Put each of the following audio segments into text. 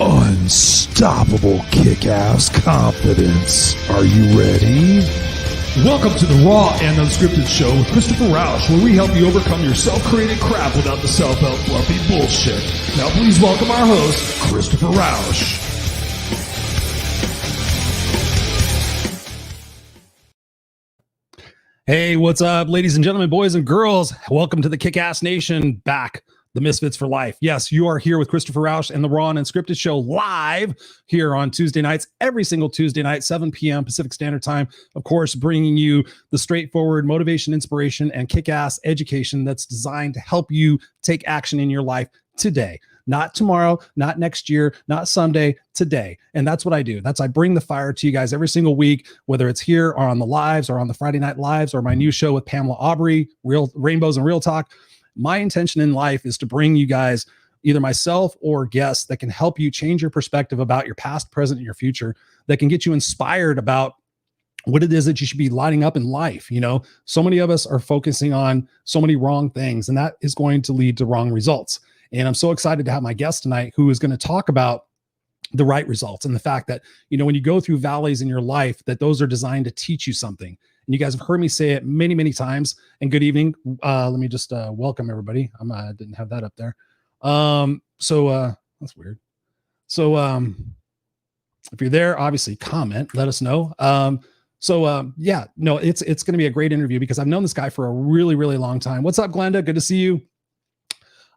Unstoppable kick-ass confidence. Are you ready? Welcome to the Raw and Unscripted show with Christopher Rausch, where we help you overcome your self-created crap without the self-help fluffy bullshit. Now please welcome our host, Christopher Rausch. Hey, what's up, ladies and gentlemen, boys and girls? Welcome to the Kick-Ass Nation, back, the Misfits for Life. Yes, you are here with Christopher Rausch and the Raw and Unscripted show live here on Tuesday nights, every single Tuesday night, 7 p.m. Pacific Standard Time. Of course, bringing you the straightforward motivation, inspiration, and kick-ass education that's designed to help you take action in your life today. Not tomorrow, not next year, not someday, today. And that's what I do. I bring the fire to you guys every single week, whether it's here or on the lives or on the Friday Night Lives or my new show with Pamela Aubrey, Real Rainbows and Real Talk. My intention in life is to bring you guys either myself or guests that can help you change your perspective about your past, present, and your future, that can get you inspired about what it is that you should be lighting up in life. You know, so many of us are focusing on so many wrong things, and that is going to lead to wrong results. And I'm so excited to have my guest tonight who is going to talk about the right results and the fact that, you know, when you go through valleys in your life, that those are designed to teach you something. And you guys have heard me say it many, many times. And good evening. Let me just welcome everybody. I didn't have that up there. That's weird. So if you're there, obviously comment, let us know. It's going to be a great interview because I've known this guy for a really, really long time. What's up, Glenda? Good to see you.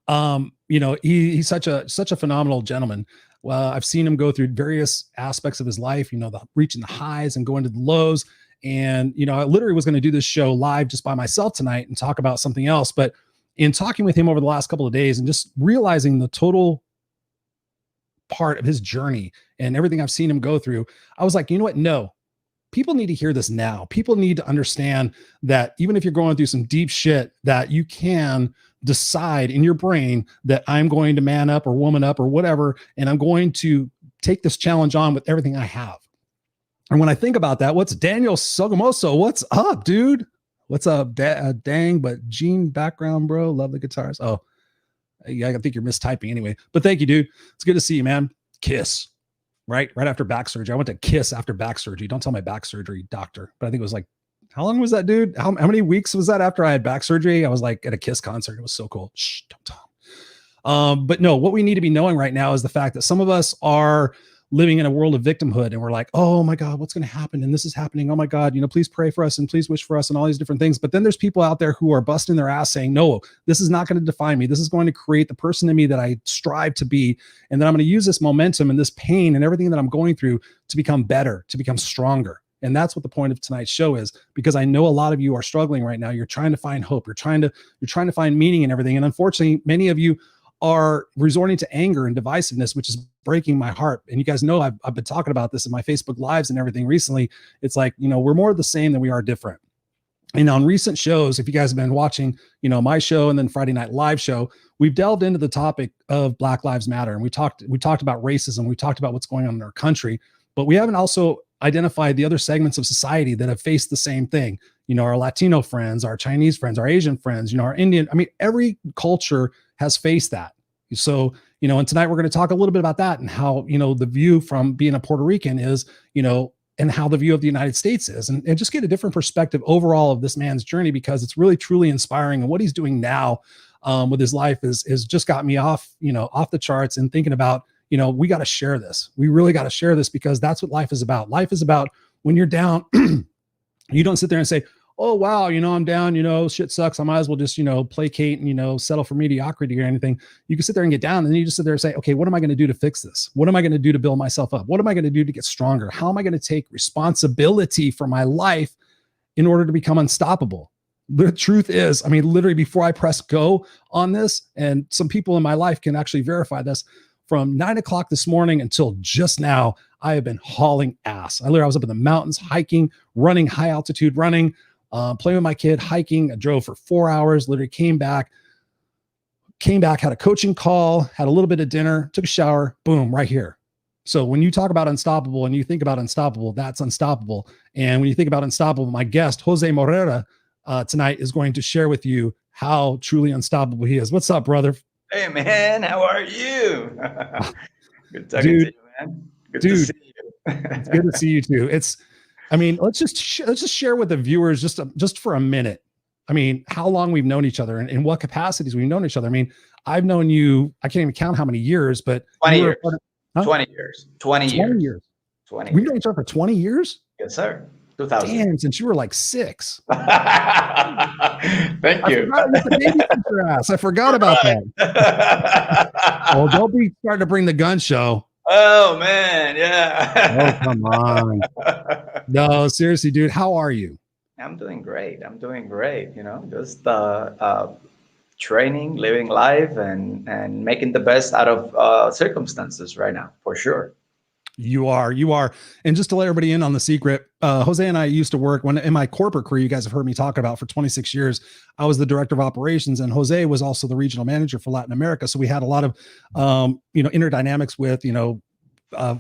You know, he's such a phenomenal gentleman. Well, I've seen him go through various aspects of his life, you know, reaching the highs and going to the lows. And, you know, I literally was going to do this show live just by myself tonight and talk about something else. But in talking with him over the last couple of days and just realizing the total part of his journey and everything I've seen him go through, I was like, you know what? No, people need to hear this now. People need to understand that even if you're going through some deep shit, that you can decide in your brain that I'm going to man up or woman up or whatever, and I'm going to take this challenge on with everything I have. And when I think about that, what's Daniel Sogamoso? What's up, dude? What's up? Dang, but Gene background, bro. Love the guitars. Oh, yeah, I think you're mistyping anyway. But thank you, dude. It's good to see you, man. Kiss. Right after back surgery. I went to Kiss after back surgery. Don't tell my back surgery doctor. But I think it was like, how long was that, dude? How many weeks was that after I had back surgery? I was like at a Kiss concert. It was so cool. Shh, don't tell him. But no, what we need to be knowing right now is the fact that some of us are living in a world of victimhood, and we're like, oh my God, what's going to happen? And this is happening. Oh my God, you know, please pray for us and please wish for us and all these different things. But then there's people out there who are busting their ass saying, no, this is not going to define me. This is going to create the person in me that I strive to be. And then I'm going to use this momentum and this pain and everything that I'm going through to become better, to become stronger. And that's what the point of tonight's show is, because I know a lot of you are struggling right now. You're trying to find hope. You're trying to find meaning in everything. And unfortunately, many of you are resorting to anger and divisiveness, which is breaking my heart. And you guys know I've been talking about this in my Facebook lives and everything recently. It's like, you know, we're more the same than we are different. And on recent shows, if you guys have been watching, you know, my show and then Friday Night Live show, we've delved into the topic of Black Lives Matter. And we talked about racism. We talked about what's going on in our country, but we haven't also identified the other segments of society that have faced the same thing. You know, our Latino friends, our Chinese friends, our Asian friends, you know, our Indian, I mean, every culture has faced that. So, you know, and tonight we're going to talk a little bit about that and how, you know, the view from being a Puerto Rican is, you know, and how the view of the United States is, and just get a different perspective overall of this man's journey, because it's really, truly inspiring. And what he's doing now with his life is just got me off the charts and thinking about, you know, we got to share this. We really got to share this, because that's what life is about. Life is about when you're down, you don't sit there and say, oh, wow, you know, I'm down, you know, shit sucks. I might as well just, you know, placate and, you know, settle for mediocrity or anything. You can sit there and get down, and then you just sit there and say, okay, what am I going to do to fix this? What am I going to do to build myself up? What am I going to do to get stronger? How am I going to take responsibility for my life in order to become unstoppable? The truth is, I mean, literally before I press go on this, and some people in my life can actually verify this, from 9 o'clock this morning until just now, I have been hauling ass. I was up in the mountains, hiking, running, high altitude running, playing with my kid, hiking. I drove for 4 hours, literally came back, had a coaching call, had a little bit of dinner, took a shower, boom, right here. So when you talk about unstoppable and you think about unstoppable, that's unstoppable. And when you think about unstoppable, my guest, Jose Morera, tonight is going to share with you how truly unstoppable he is. What's up, brother? Hey, man, how are you? Good talking to you, man. Good to dude, see you. it's good to see you too. I mean, let's just share with the viewers just for a minute. I mean, how long we've known each other and in what capacities we've known each other. I mean, I've known you, I can't even count how many years, but 20 you were years. a part of, 20 years. 20 years. 20 We've years. known each other for 20 years? Yes, sir. 2000. Damn, since you were like 6. Thank I you. forgot you had to babysit your ass. I forgot about that. Oh, don't be starting to bring the gun show. Oh, man. Yeah. Oh, come on. No, seriously, dude. How are you? I'm doing great. You know, just training, living life, and making the best out of circumstances right now, for sure. You are. And just to let everybody in on the secret, Jose and I used to work when in my corporate career, you guys have heard me talk about for 26 years, I was the director of operations and Jose was also the regional manager for Latin America. So we had a lot of, inner dynamics with,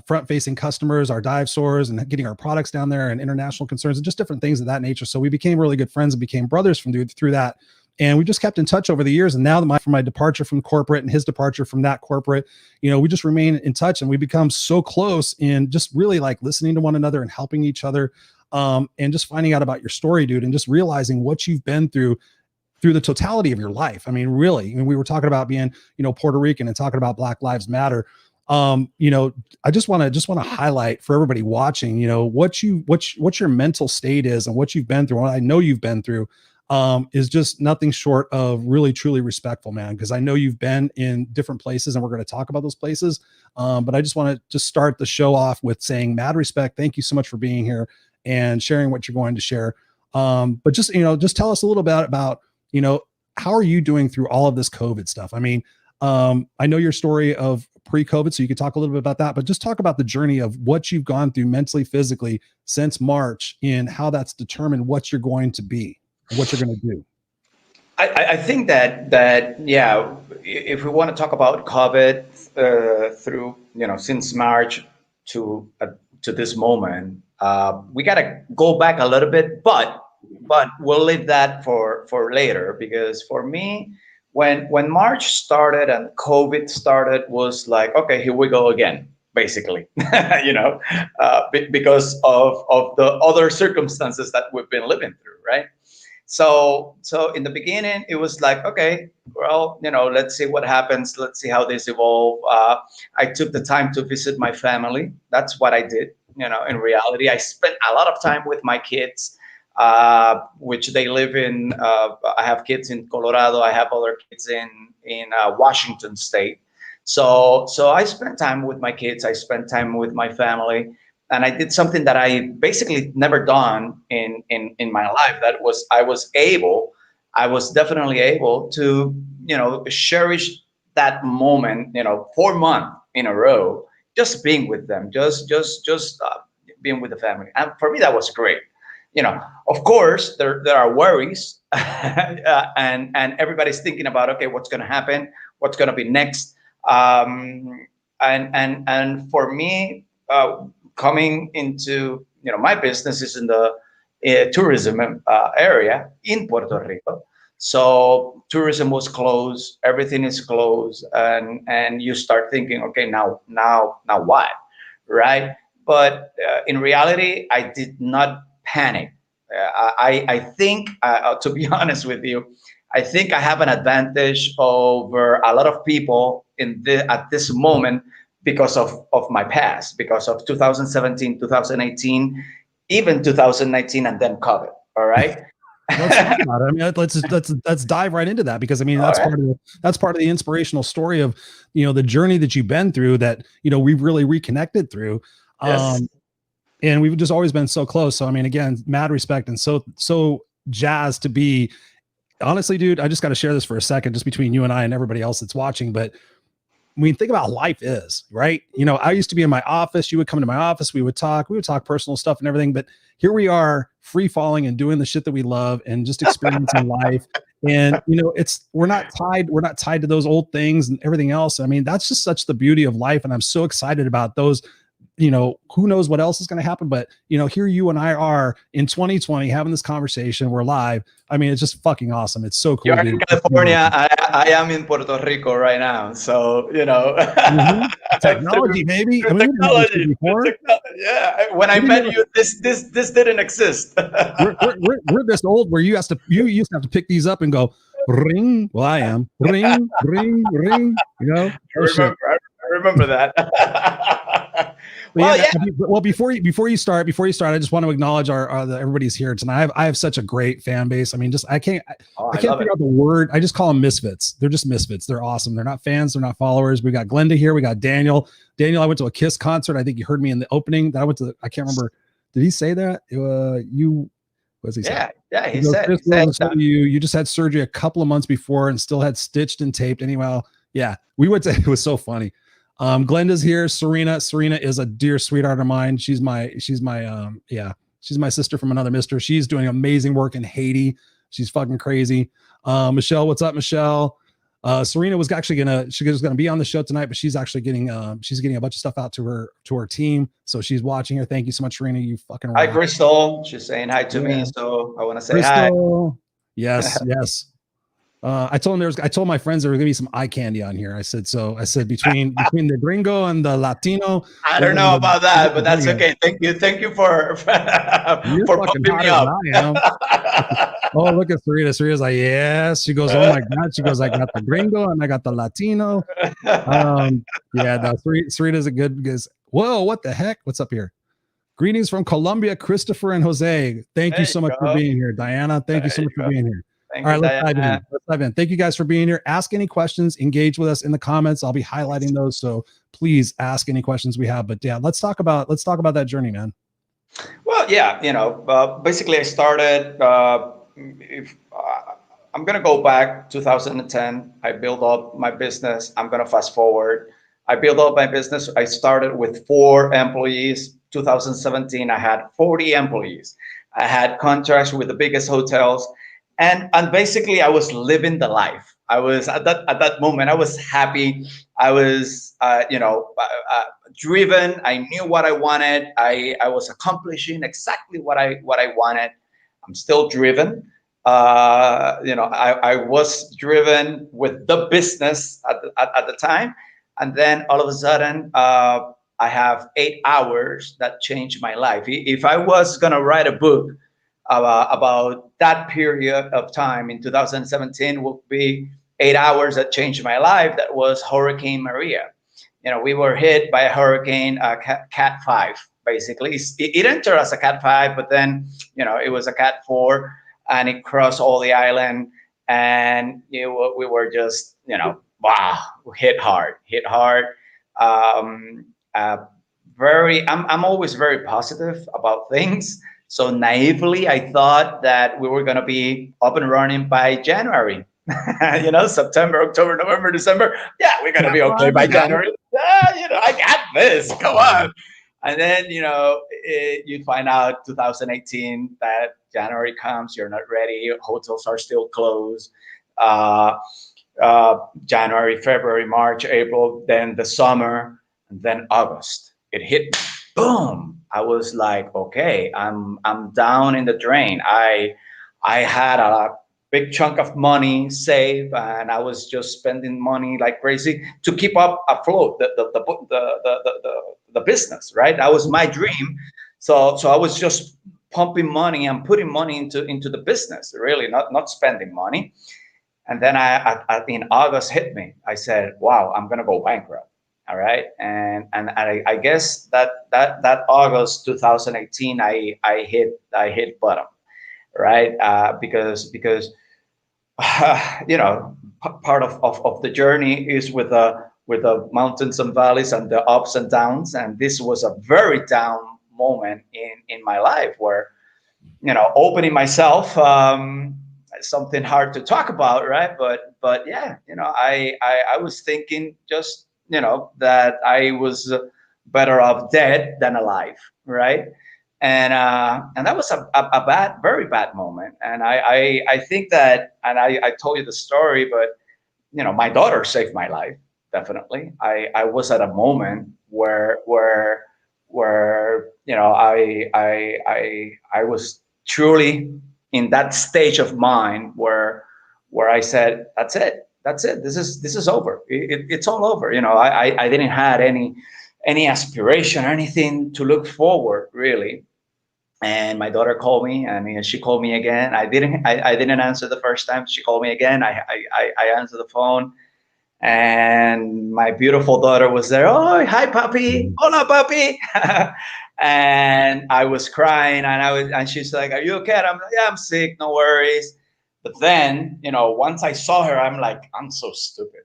front facing customers, our dive stores and getting our products down there and international concerns and just different things of that nature. So we became really good friends and became brothers through that. And we just kept in touch over the years. And now that my departure from corporate and his departure from that corporate, we just remain in touch and we become so close in just really like listening to one another and helping each other. And just finding out about your story, dude, and just realizing what you've been through the totality of your life. I mean, really, we were talking about being, Puerto Rican and talking about Black Lives Matter. I just want to highlight for everybody watching, what your mental state is and what you've been through. What I know you've been through is just nothing short of really, truly respectful, man. Because I know you've been in different places and we're going to talk about those places. But I just want to just start the show off with saying mad respect. Thank you so much for being here and sharing what you're going to share. But just tell us a little bit about, how are you doing through all of this COVID stuff? I mean, I know your story of pre-COVID, so you could talk a little bit about that, but just talk about the journey of what you've gone through mentally, physically since March and how that's determined what you're going to be, what you're going to do. I think that yeah, if we want to talk about COVID through, since March to this moment, we got to go back a little bit, but we'll leave that for later, because for me, when March started and COVID started, was like, okay, here we go again, basically, because of the other circumstances that we've been living through, right? So in the beginning, it was like, okay, well, let's see what happens. Let's see how this evolve. I took the time to visit my family. That's what I did. In reality, I spent a lot of time with my kids. Which they live in. I have kids in Colorado. I have other kids in Washington State. So I spent time with my kids. I spent time with my family, and I did something that I basically never done in my life. That was I was definitely able to cherish that moment. 4 months in a row, just being with them, just being with the family, and for me that was great. Of course, there are worries, and everybody's thinking about, okay, what's going to happen, what's going to be next, and for me, coming into my business is in the tourism area in Puerto Rico. So tourism was closed, everything is closed, and you start thinking, okay, now what, right? But in reality, I did not panic. I think, to be honest with you, I think I have an advantage over a lot of people at this moment because of my past, because of 2017, 2018, even 2019, and then COVID. All right. Let's talk about it. I mean, let's dive right into that, because I mean that's part of the inspirational story of the journey that you've been through, that we've really reconnected through. Yes. And we've just always been so close. So, I mean, again, mad respect and so jazzed to be, honestly, dude, I just got to share this for a second, just between you and I and everybody else that's watching. But when you think about how life is, right? I used to be in my office. You would come to my office. We would talk personal stuff and everything. But here we are, free falling and doing the shit that we love and just experiencing life. And, we're not tied to those old things and everything else. I mean, that's just such the beauty of life. And I'm so excited about those who knows what else is going to happen, but here you and I are in 2020 having this conversation. We're live. I mean, it's just fucking awesome. It's so cool. You're in California. I am in Puerto Rico right now. So, technology, baby. Technology. Yeah. When I met you, this didn't exist. we're this old where you used to have to pick these up and go ring. Well, I am ring, ring, ring. I remember that. Well, before you start, I just want to acknowledge everybody's here tonight. I have such a great fan base. I mean, I can't figure out the word. I just call them misfits. They're just misfits. They're awesome. They're not fans. They're not followers. We got Glenda here. We got Daniel. I went to a Kiss concert. I think you heard me in the opening. That I went to. I can't remember. Did he say that? What does he say? Yeah. He said you just had surgery a couple of months before and still had stitched and taped. Anyway, yeah, we went to. It was so funny. Glenda's here. Serena is a dear sweetheart of mine. She's my sister from another mister. She's doing amazing work in Haiti. She's fucking crazy. Michelle, what's up, Michelle? Serena was actually gonna be on the show tonight, but she's actually getting a bunch of stuff out to her team. So she's watching her. Thank you so much, Serena. You fucking rock. Hi, Crystal. She's saying hi to me, so I want to say Crystal. Hi. Yes. I told my friends there was gonna be some eye candy on here. I said between the gringo and the Latino. I don't know about that, but that's okay. Thank you for pumping me up. Oh, look at Serena. Serena's like, yes. She goes, oh my God. She goes, I got the gringo and I got the Latino. Serena's a good guess. Whoa, what the heck? What's up here? Greetings from Colombia, Christopher and Jose. Thank you so much for being here. Diana, thank you so much for being here. All right, let's dive in. Thank you guys for being here. Ask any questions, engage with us in the comments. I'll be highlighting those. So please ask any questions we have. But yeah, let's talk about that journey, man. Well, yeah, basically I started, I'm going to go back 2010. I built up my business. I'm going to fast forward. I built up my business. I started with 4 employees. 2017, I had 40 employees. I had contracts with the biggest hotels. And basically, I was living the life. I was at that moment. I was happy. I was, driven. I knew what I wanted. I was accomplishing exactly what I wanted. I'm still driven. I was driven with the business at the time, and then all of a sudden, I have 8 hours that changed my life. If I was gonna write a book about that period of time in 2017 will be 8 hours that changed my life. That was Hurricane Maria. We were hit by a hurricane, Cat 5, basically. It entered as a Cat 5, but then, it was a Cat 4 and it crossed all the island. And we were just, wow, hit hard. I'm always very positive about things. So naively, I thought that we were going to be up and running by January. September, October, November, December. Yeah, we're going to be okay by January. I got this. Come on. And then, you find out 2018 that January comes, you're not ready. Hotels are still closed. January, February, March, April, then the summer, and then August. It hit me. Boom. I was like, okay, I'm down in the drain. I had a big chunk of money saved, and I was just spending money like crazy to keep up afloat the business, right? That was my dream. So I was just pumping money and putting money into the business, really, not spending money. And then in August hit me. I said, wow, I'm gonna go bankrupt. All right, and I guess that August 2018, I hit bottom, right? Because part of the journey is with the mountains and valleys and the ups and downs, and this was a very down moment in my life where, opening myself, something hard to talk about, right? But yeah, I was thinking just. That I was better off dead than alive, right? And that was a very bad moment. And I think that, and I told you the story, but my daughter saved my life, definitely. I was at a moment where where I was truly in that stage of mind where I said, that's it, this is over, it's all over. I didn't had any aspiration or anything to look forward really. And my daughter called me, and she called me again. I didn't answer the first time. She called me again. I answered the phone, and my beautiful daughter was there. Oh, hi, puppy. Hola, puppy. And I was crying, and she's like, "Are you okay?" And I'm like, "Yeah, I'm sick. No worries." But then, once I saw her, I'm like, "I'm so stupid.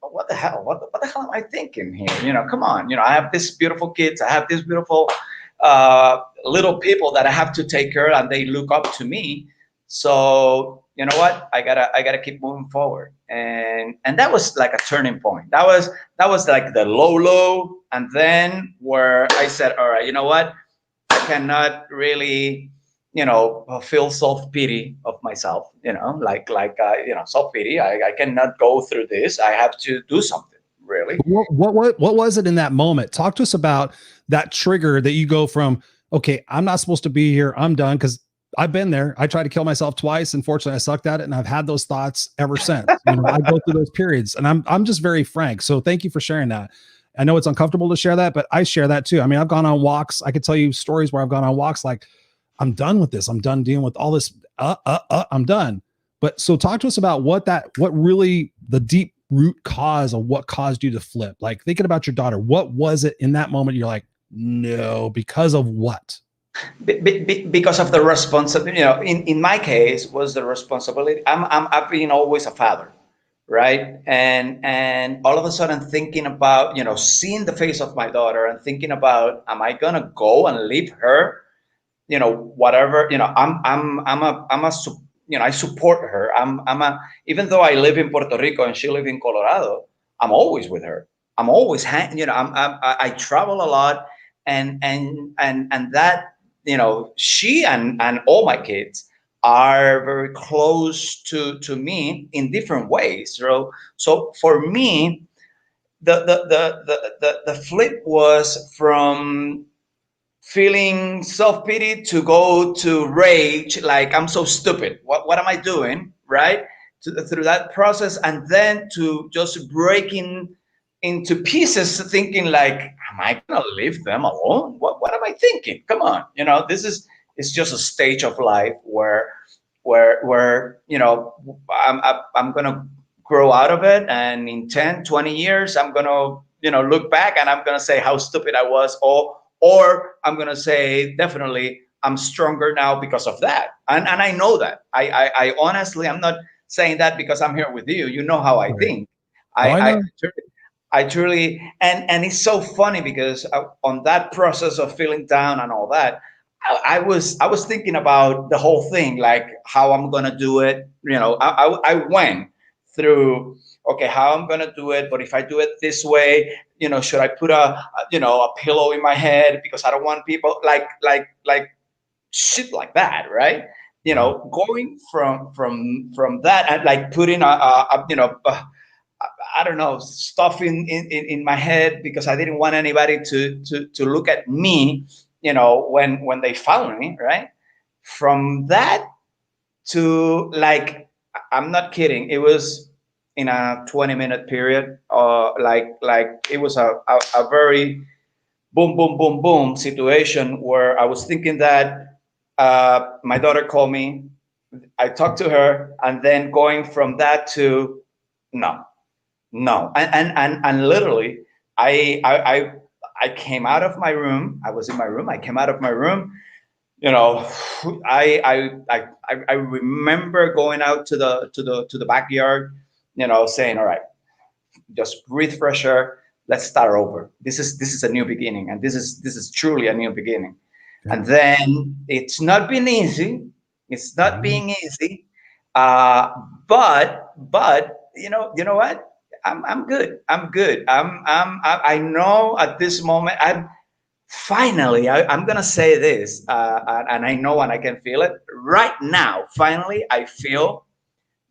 What the hell? What the hell am I thinking here? Come on. I have these beautiful kids. I have these beautiful little people that I have to take care of, and they look up to me. So you know what? I gotta keep moving forward." And that was like a turning point. That was like the low, and then where I said, all right, you know what? I cannot really, feel self pity of myself. Self pity. I cannot go through this. I have to do something really. What was it in that moment? Talk to us about that trigger that you go from, okay, I'm not supposed to be here, I'm done. Because I've been there. I tried to kill myself twice. Unfortunately, I sucked at it, and I've had those thoughts ever since. I go through those periods, and I'm just very frank. So thank you for sharing that. I know it's uncomfortable to share that, but I share that too. I mean, I've gone on walks. I could tell you stories where I've gone on walks like, I'm done with this. I'm done dealing with all this. I'm done. But so talk to us about what really the deep root cause of what caused you to flip. Like thinking about your daughter, what was it in that moment? You're like, no, because of what? Because of the responsibility. In my case was the responsibility. I've been always a father, right? And all of a sudden thinking about, seeing the face of my daughter and thinking about, am I gonna go and leave her, whatever, I support her. Even though I live in Puerto Rico and she lives in Colorado, I'm always with her. I'm always I travel a lot, and that, she and all my kids are very close to me in different ways. So for me, the flip was from feeling self-pity to go to rage, like I'm so stupid, what am I doing, right? Through that process, and then to just breaking into pieces, thinking like, am I gonna leave them alone? What am I thinking? Come on, this is, it's just a stage of life where I'm gonna grow out of it, and in 10, 20 years I'm gonna look back and I'm gonna say how stupid I was, or I'm gonna say definitely I'm stronger now because of that. And I know that. I honestly, I'm not saying that because I'm here with you. You know how I think. Oh, I know. I truly, and it's so funny because on that process of feeling down and all that, I was thinking about the whole thing, like how I'm gonna do it. I went through, okay, how I'm gonna do it, but if I do it this way, should I put a pillow in my head because I don't want people like shit like that, right? Going from that, and like putting I don't know, stuff in my head because I didn't want anybody to look at me, when they found me, right? From that to, like, I'm not kidding. It was in a 20-minute period. Like it was a very boom, boom, boom, boom situation where I was thinking that my daughter called me. I talked to her, and then going from that to no, no, and literally, I came out of my room. I was in my room. I came out of my room. You know, I remember going out to the backyard. Saying, "All right, just breathe fresh air. Let's start over. This is a new beginning, and this is truly a new beginning." Yeah. And then it's not been easy. It's not being easy, uh, but you know what? I'm good. I'm good. I know at this moment I'm finally. I'm gonna say this, and I know and I can feel it right now. Finally, I feel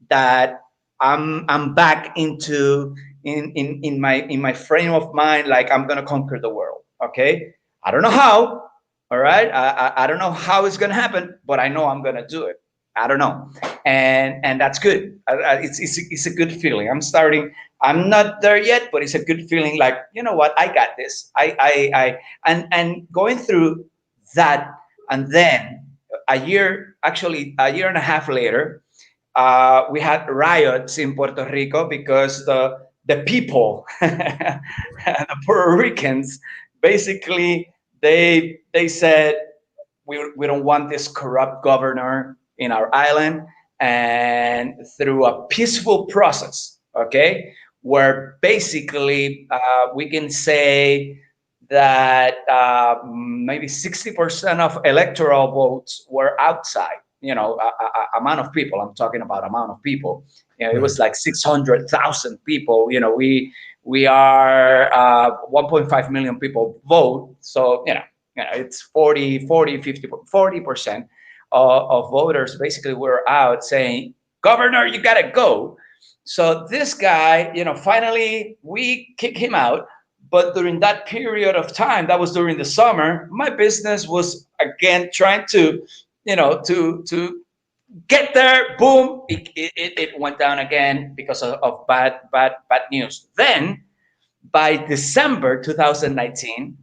that I'm back into in my frame of mind, like I'm gonna conquer the world. Okay. I don't know how. All right. I don't know how it's going to happen, but I know I'm going to do it. I don't know. And that's good. It's a good feeling. I'm not there yet, but it's a good feeling. Like, you know what? I got this. And going through that. And then actually a year and a half later, we had riots in Puerto Rico because the people, the Puerto Ricans, basically they said we don't want this corrupt governor in our island, and through a peaceful process, okay, where basically we can say that maybe 60% of electoral votes were outside. Amount of people. I'm talking about amount of people. It was like 600,000 people. We are 1.5 million people vote. So it's 40% of voters basically were out saying, "Governor, you gotta go." So this guy, finally we kick him out. But during that period of time, that was during the summer, my business was again trying to to get there. Boom, it went down again because of bad news. Then by December 2019,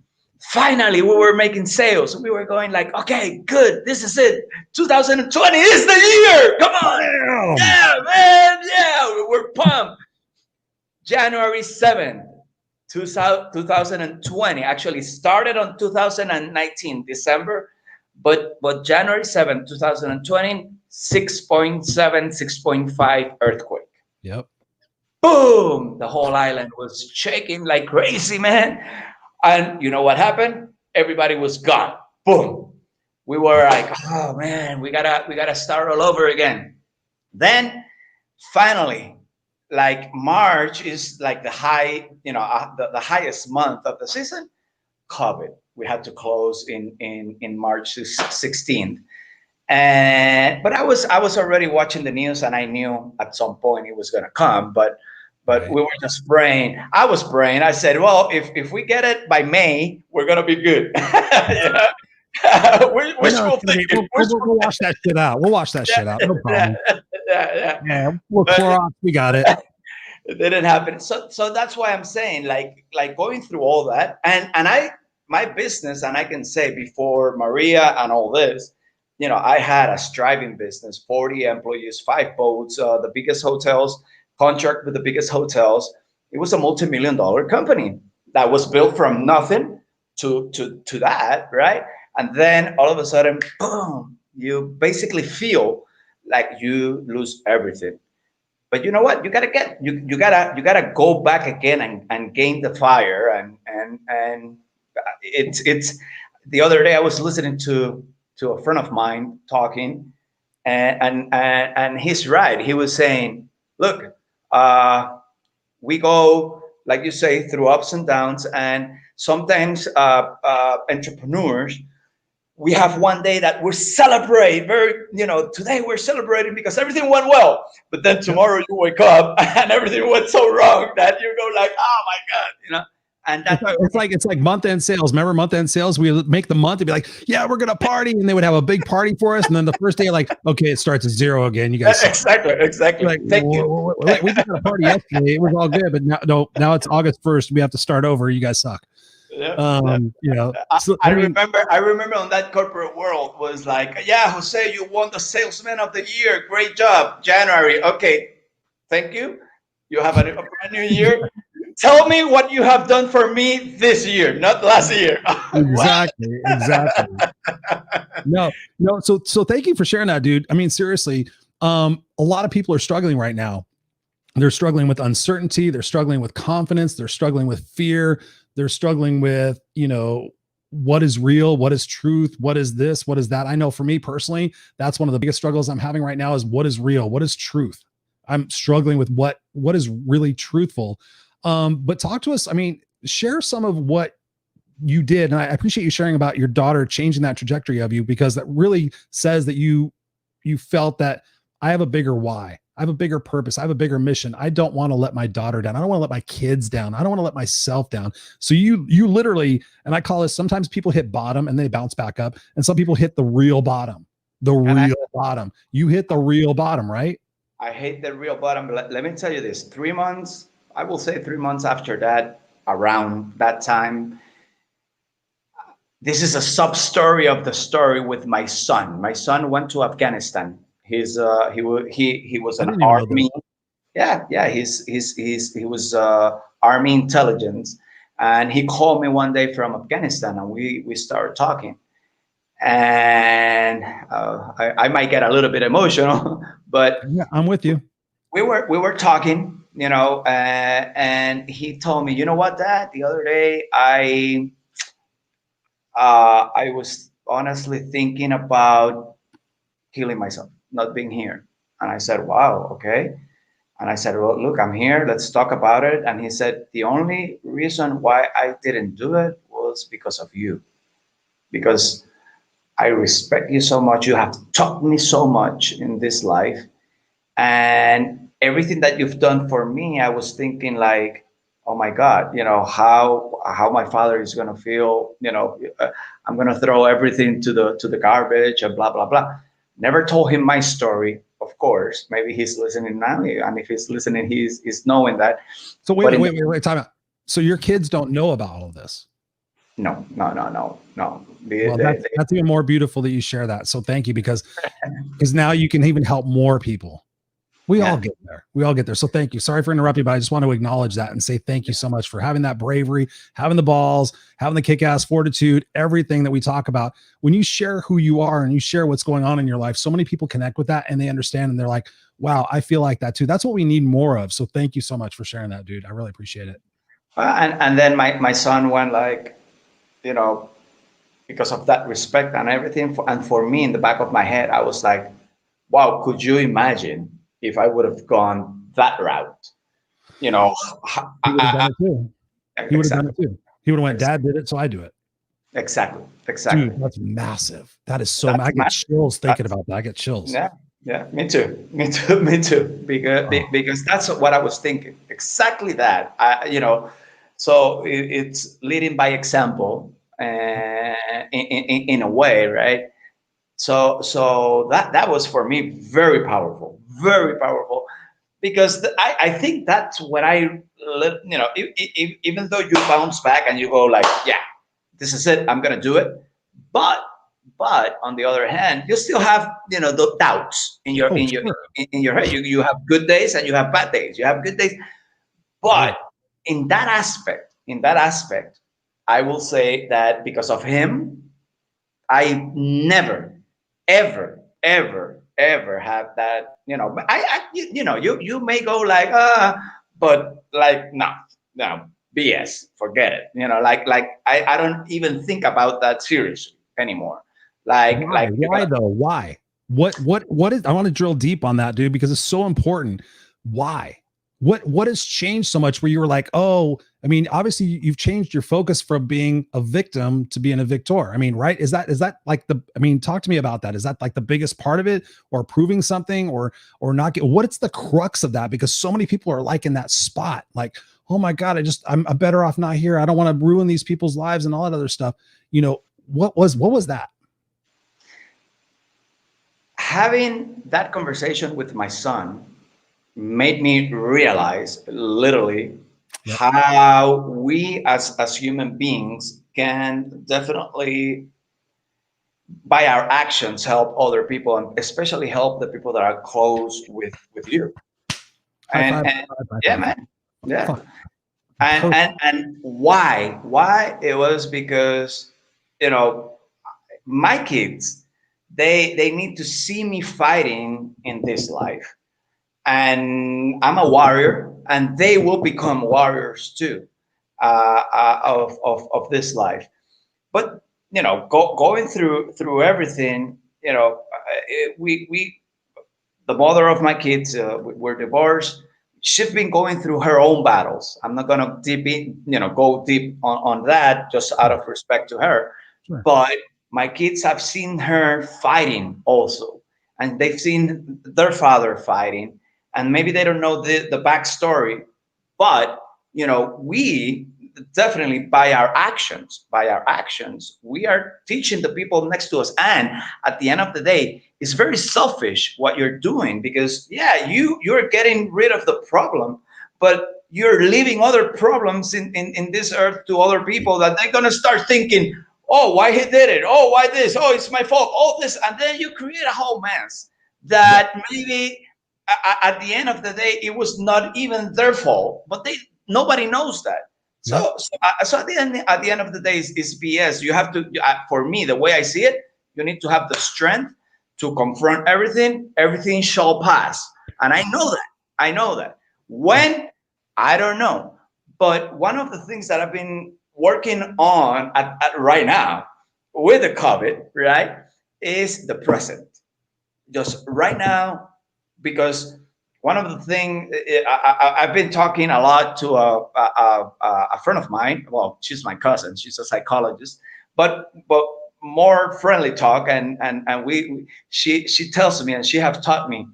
finally we were making sales. We were going like, okay, good, this is it. 2020 is the year. Come on. Yeah, man. Yeah, we're pumped. January 7th, 2020, actually started on 2019 December, but January 7th, 2020, 6.7, 6.5 earthquake. Yep. Boom! The whole island was shaking like crazy, man. And you know what happened? Everybody was gone. Boom. We were like, oh man, we gotta start all over again. Then finally, like March is like the the highest month of the season. COVID. We had to close in March 16th. But I was already watching the news, and I knew at some point it was gonna come. But we were just praying. I was praying. I said, well, if we get it by May, we're gonna be good. Wishful thinking. We'll wash that shit out. We'll wash that shit out. No problem. Yeah. We'll Clorox. We got it. It didn't happen. So that's why I'm saying, like going through all that, and my business, and I can say before Maria and all this, I had a striving business, 40 employees, 5 boats, the biggest hotels, contract with the biggest hotels. It was a multi-million-dollar company that was built from nothing to that, right? And then all of a sudden, boom, you basically feel like you lose everything. But you know what? You gotta go back again and gain the fire. And it's the other day I was listening to a friend of mine talking, and he's right. He was saying, look, we go, like you say, through ups and downs, and sometimes entrepreneurs, we have one day that we celebrate today we're celebrating because everything went well, but then tomorrow you wake up and everything went so wrong that you go like, oh my God, and that's it's like month-end sales. Remember month-end sales? We would make the month and be like, yeah, we're gonna party, and they would have a big party for us, and then the first day, like, okay, it starts at 0 again. You guys exactly. Like, Thank you. We just had a party yesterday. It was all good, but now it's August 1st. We have to start over. You guys suck. I remember on that corporate world was like, yeah, Jose, you won the salesman of the year. Great job. January. Okay. Thank you. You have a brand new year. Tell me what you have done for me this year, not last year. Exactly. No. So thank you for sharing that, dude. I mean, seriously, a lot of people are struggling right now. They're struggling with uncertainty. They're struggling with confidence. They're struggling with fear. They're struggling with, what is real? What is truth? What is this? What is that? I know for me personally, that's one of the biggest struggles I'm having right now is what is real? What is truth? I'm struggling with what is really truthful. But talk to us. I mean, share some of what you did. And I appreciate you sharing about your daughter changing that trajectory of you, because that really says that you felt that I have a bigger why. I have a bigger purpose. I have a bigger mission. I don't want to let my daughter down. I don't want to let my kids down. I don't want to let myself down. So you literally, and I call this, sometimes people hit bottom and they bounce back up, and some people hit the real bottom. Bottom. You hit the real bottom, right? I hate the real bottom. Let me tell you this. 3 months, I will say 3 months after that, around that time, this is a sub story of the story with my son. My son went to Afghanistan. He was an army. Yeah. He was army intelligence, and he called me one day from Afghanistan, and we started talking. And I might get a little bit emotional, but yeah, I'm with you. We were talking, and he told me, you know what, Dad? The other day, I was honestly thinking about killing myself, not being here. And I said, wow, okay. And I said, well, look, I'm here. Let's talk about it. And he said, the only reason why I didn't do it was because of you. Because I respect you so much. You have taught me so much in this life. And everything that you've done for me, I was thinking like, oh my God, how my father is going to feel, I'm going to throw everything to the garbage and blah, blah, blah. Never told him my story, of course. Maybe he's listening now. And if he's listening, he's knowing that. So wait, time out. So your kids don't know about all of this? No. Well, that's even more beautiful that you share that. So thank you, because now you can even help more people. We all get there. So thank you. Sorry for interrupting, but I just want to acknowledge that and say thank you so much for having that bravery, having the balls, having the kick-ass fortitude, everything that we talk about. When you share who you are and you share what's going on in your life, so many people connect with that and they understand, and they're like, wow, I feel like that too. That's what we need more of. So thank you so much for sharing that, dude. I really appreciate it. And then my son went like, because of that respect and everything. And for me, in the back of my head, I was like, wow, could you imagine if I would have gone that route? He would have done it too. He would have done it too. He would have went, Dad did it, so I do it. Exactly. Dude, that's massive. That is so. I get chills thinking about that. I get chills. Yeah, me too. Because that's what I was thinking. Exactly that. So it's leading by example, in a way, right? So that was for me very powerful, because I think that's what even though you bounce back and you go like, yeah, this is it, I'm gonna do it, but on the other hand, you still have the doubts in your head. You have good days and you have bad days. You have good days, but in that aspect, I will say that because of him, I never, ever have that. You may go like, but like, no, BS, forget it. Like I don't even think about that seriously anymore. Why though? Why? What is? I want to drill deep on that, dude, because it's so important. Why? What has changed so much where you were like, oh, I mean, obviously you've changed your focus from being a victim to being a victor. I mean, right? Is that like talk to me about that. Is that like the biggest part of it, or proving something, or not? What's the crux of that? Because so many people are like in that spot, like, oh my God, I'm better off not here. I don't want to ruin these people's lives and all that other stuff. What was that? Having that conversation with my son made me realize literally how we as human beings can definitely, by our actions, help other people, and especially help the people that are close with you. And yeah, man. Yeah. And why it was because my kids, they need to see me fighting in this life. And I'm a warrior, and they will become warriors too, of this life. But going through everything, we the mother of my kids, we're divorced. She's been going through her own battles. I'm not gonna go deep on that, just out of respect to her. Sure. But my kids have seen her fighting also, and they've seen their father fighting. and maybe they don't know the backstory. But we definitely, by our actions, we are teaching the people next to us. And at the end of the day, it's very selfish what you're doing, because you're getting rid of the problem, but you're leaving other problems in this earth to other people, that they're gonna start thinking, oh, why he did it, oh, why this, oh, it's my fault, all this, and then you create a whole mess that maybe at the end of the day it was not even their fault, but nobody knows that. So at the end of the day, it's BS. You have to, for me, the way I see it, you need to have the strength to confront everything. Everything shall pass, and I know that. I know that. When, I don't know, but one of the things that I've been working on at right now with the COVID, right, is the present. Just right now, because one of the things I've been talking a lot to a friend of mine. Well, she's my cousin. She's a psychologist, but more friendly talk. And she tells me, and she have taught me,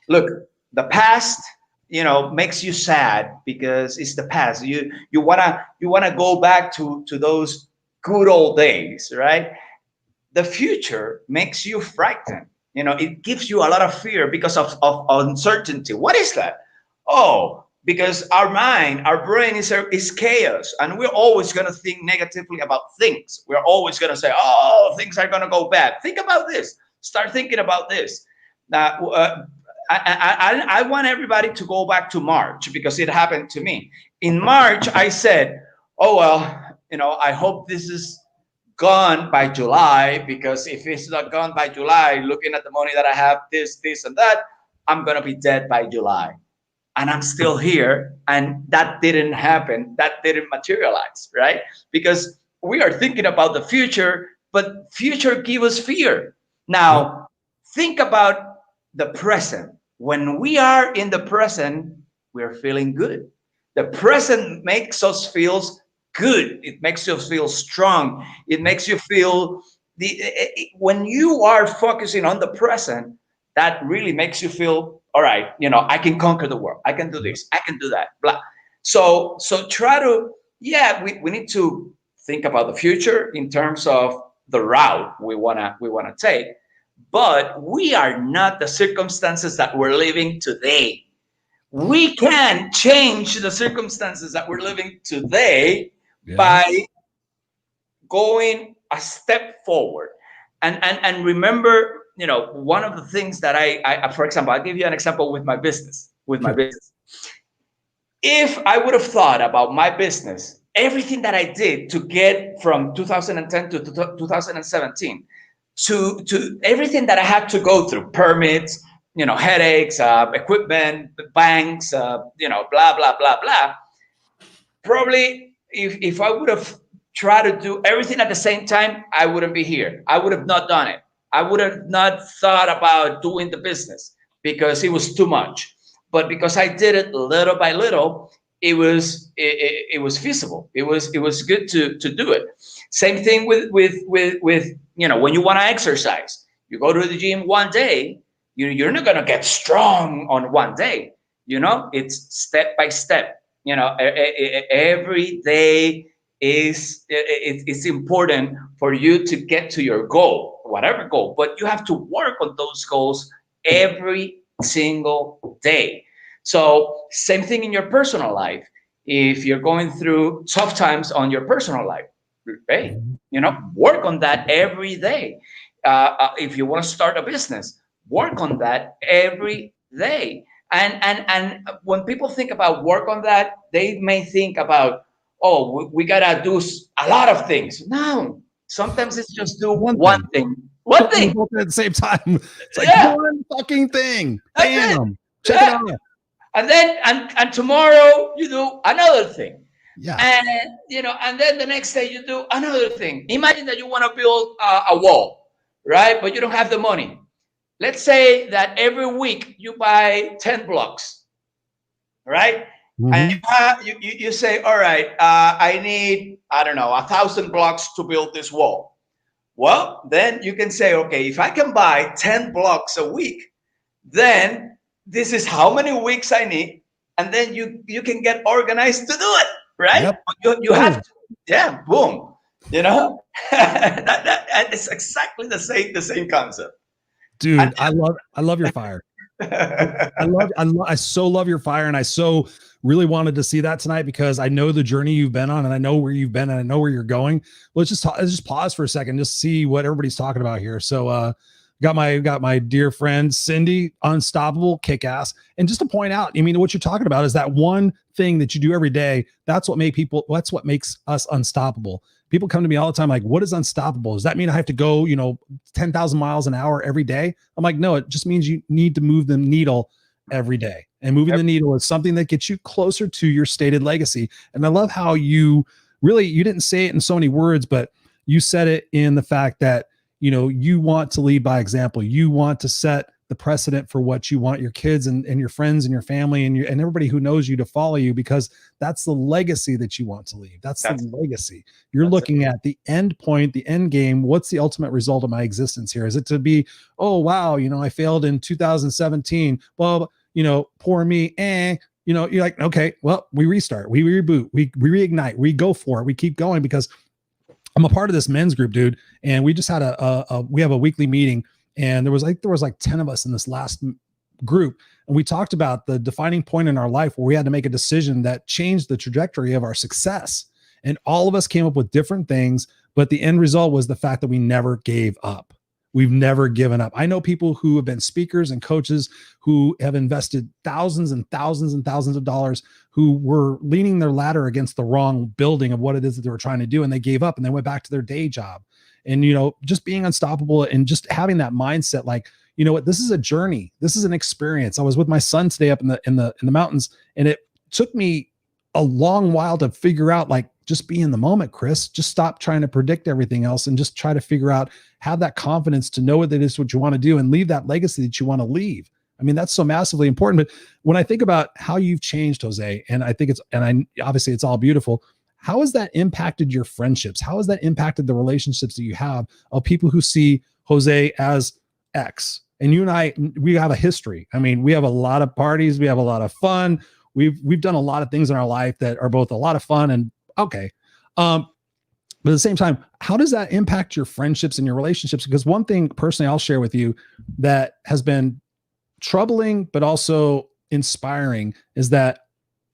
look, the past, makes you sad because it's the past. You wanna go back to those good old days, right? The future makes you frightened. It gives you a lot of fear because of uncertainty. What is that? Oh, because our brain is chaos, and we're always going to think negatively about things. We're always going to say, oh, things are going to go bad. Think about this. Start thinking about this. Now, I want everybody to go back to March, because it happened to me. In March, I said, oh, well, I hope this is gone by July, because if it's not gone by July, looking at the money that I have, this, and that, I'm going to be dead by July. And I'm still here. And that didn't happen. That didn't materialize, right? Because we are thinking about the future, but future gives us fear. Now, think about the present. When we are in the present, we're feeling good. The present makes us feel good. It makes you feel strong. It makes you feel when you are focusing on the present, that really makes you feel, all right, I can conquer the world. I can do this. I can do that. Blah. So try to, we need to think about the future in terms of the route we wanna take. But we are not the circumstances that we're living today. We can change the circumstances that we're living today by going a step forward. And remember, one of the things that I for example, I'll give you an example with my business. If I would have thought about my business, everything that I did to get from 2010 to 2017, to everything that I had to go through, permits, headaches, equipment, banks, blah, blah, blah, blah. Probably if I would have tried to do everything at the same time, I wouldn't be here. I would have not done it. I would have not thought about doing the business because it was too much. But because I did it little by little, it was feasible. It was good to do it. Same thing with when you want to exercise. You go to the gym one day, you're not gonna get strong on one day. It's step by step. Every day it's important for you to get to your goal, whatever goal. But you have to work on those goals every single day. So same thing in your personal life. If you're going through tough times on your personal life, hey, work on that every day. If you want to start a business, work on that every day. And when people think about work on that, they may think about, oh, we gotta do a lot of things. No, sometimes it's just do one thing. One thing at the same time. It's like one fucking thing. Bam. Check it out. And then and tomorrow you do another thing. Yeah. And then the next day you do another thing. Imagine that you want to build a wall, right? But you don't have the money. Let's say that every week you buy 10 blocks, right? Mm-hmm. And you say, all right, I need, 1,000 blocks to build this wall. Well, then you can say, okay, if I can buy 10 blocks a week, then this is how many weeks I need, and then you can get organized to do it, right? Yep. You have to, yeah, boom, you know. And it's exactly the same concept. And Dude, I love your fire. I so love your fire, and I so really wanted to see that tonight because I know the journey you've been on, and I know where you've been, and I know where you're going. Let's just pause for a second, just see what everybody's talking about here. So, got my dear friend Cindy, unstoppable, kick ass, and just to point out, I mean, what you're talking about is that one thing that you do every day. That's what makes us unstoppable. People come to me all the time like, what is unstoppable? Does that mean I have to go, 10,000 miles an hour every day? I'm like, no, it just means you need to move the needle every day. And moving the needle is something that gets you closer to your stated legacy. And I love how you didn't say it in so many words, but you said it in the fact that, you want to lead by example. You want to set the precedent for what you want your kids and your friends and your family and everybody who knows you to follow you, because that's the legacy that you want to leave. That's the legacy. You're looking at the end point, the end game. What's the ultimate result of my existence here? Is it to be, oh, wow, I failed in 2017. Well, poor me. You're like, okay, well, we restart, we reboot, we reignite, we go for it. We keep going because I'm a part of this men's group, dude. And we just had we have a weekly meeting, and there was like 10 of us in this last group. And we talked about the defining point in our life where we had to make a decision that changed the trajectory of our success. And all of us came up with different things, but the end result was the fact that we never gave up. We've never given up. I know people who have been speakers and coaches who have invested thousands and thousands and thousands of dollars, who were leaning their ladder against the wrong building of what it is that they were trying to do. And they gave up and they went back to their day job. And, just being unstoppable and just having that mindset, like, you know what, this is a journey. This is an experience. I was with my son today up in the mountains, and it took me a long while to figure out, like, just be in the moment, Chris. Just stop trying to predict everything else and just try to figure out, have that confidence to know what it is what you want to do and leave that legacy that you want to leave. I mean, that's so massively important. But when I think about how you've changed, Jose, and I think obviously it's all beautiful. How has that impacted your friendships? How has that impacted the relationships that you have of people who see Jose as X? And you and I, we have a history. I mean, we have a lot of parties. We have a lot of fun. We've done a lot of things in our life that are both a lot of fun and okay. But at the same time, how does that impact your friendships and your relationships? Because one thing personally I'll share with you that has been troubling, but also inspiring, is that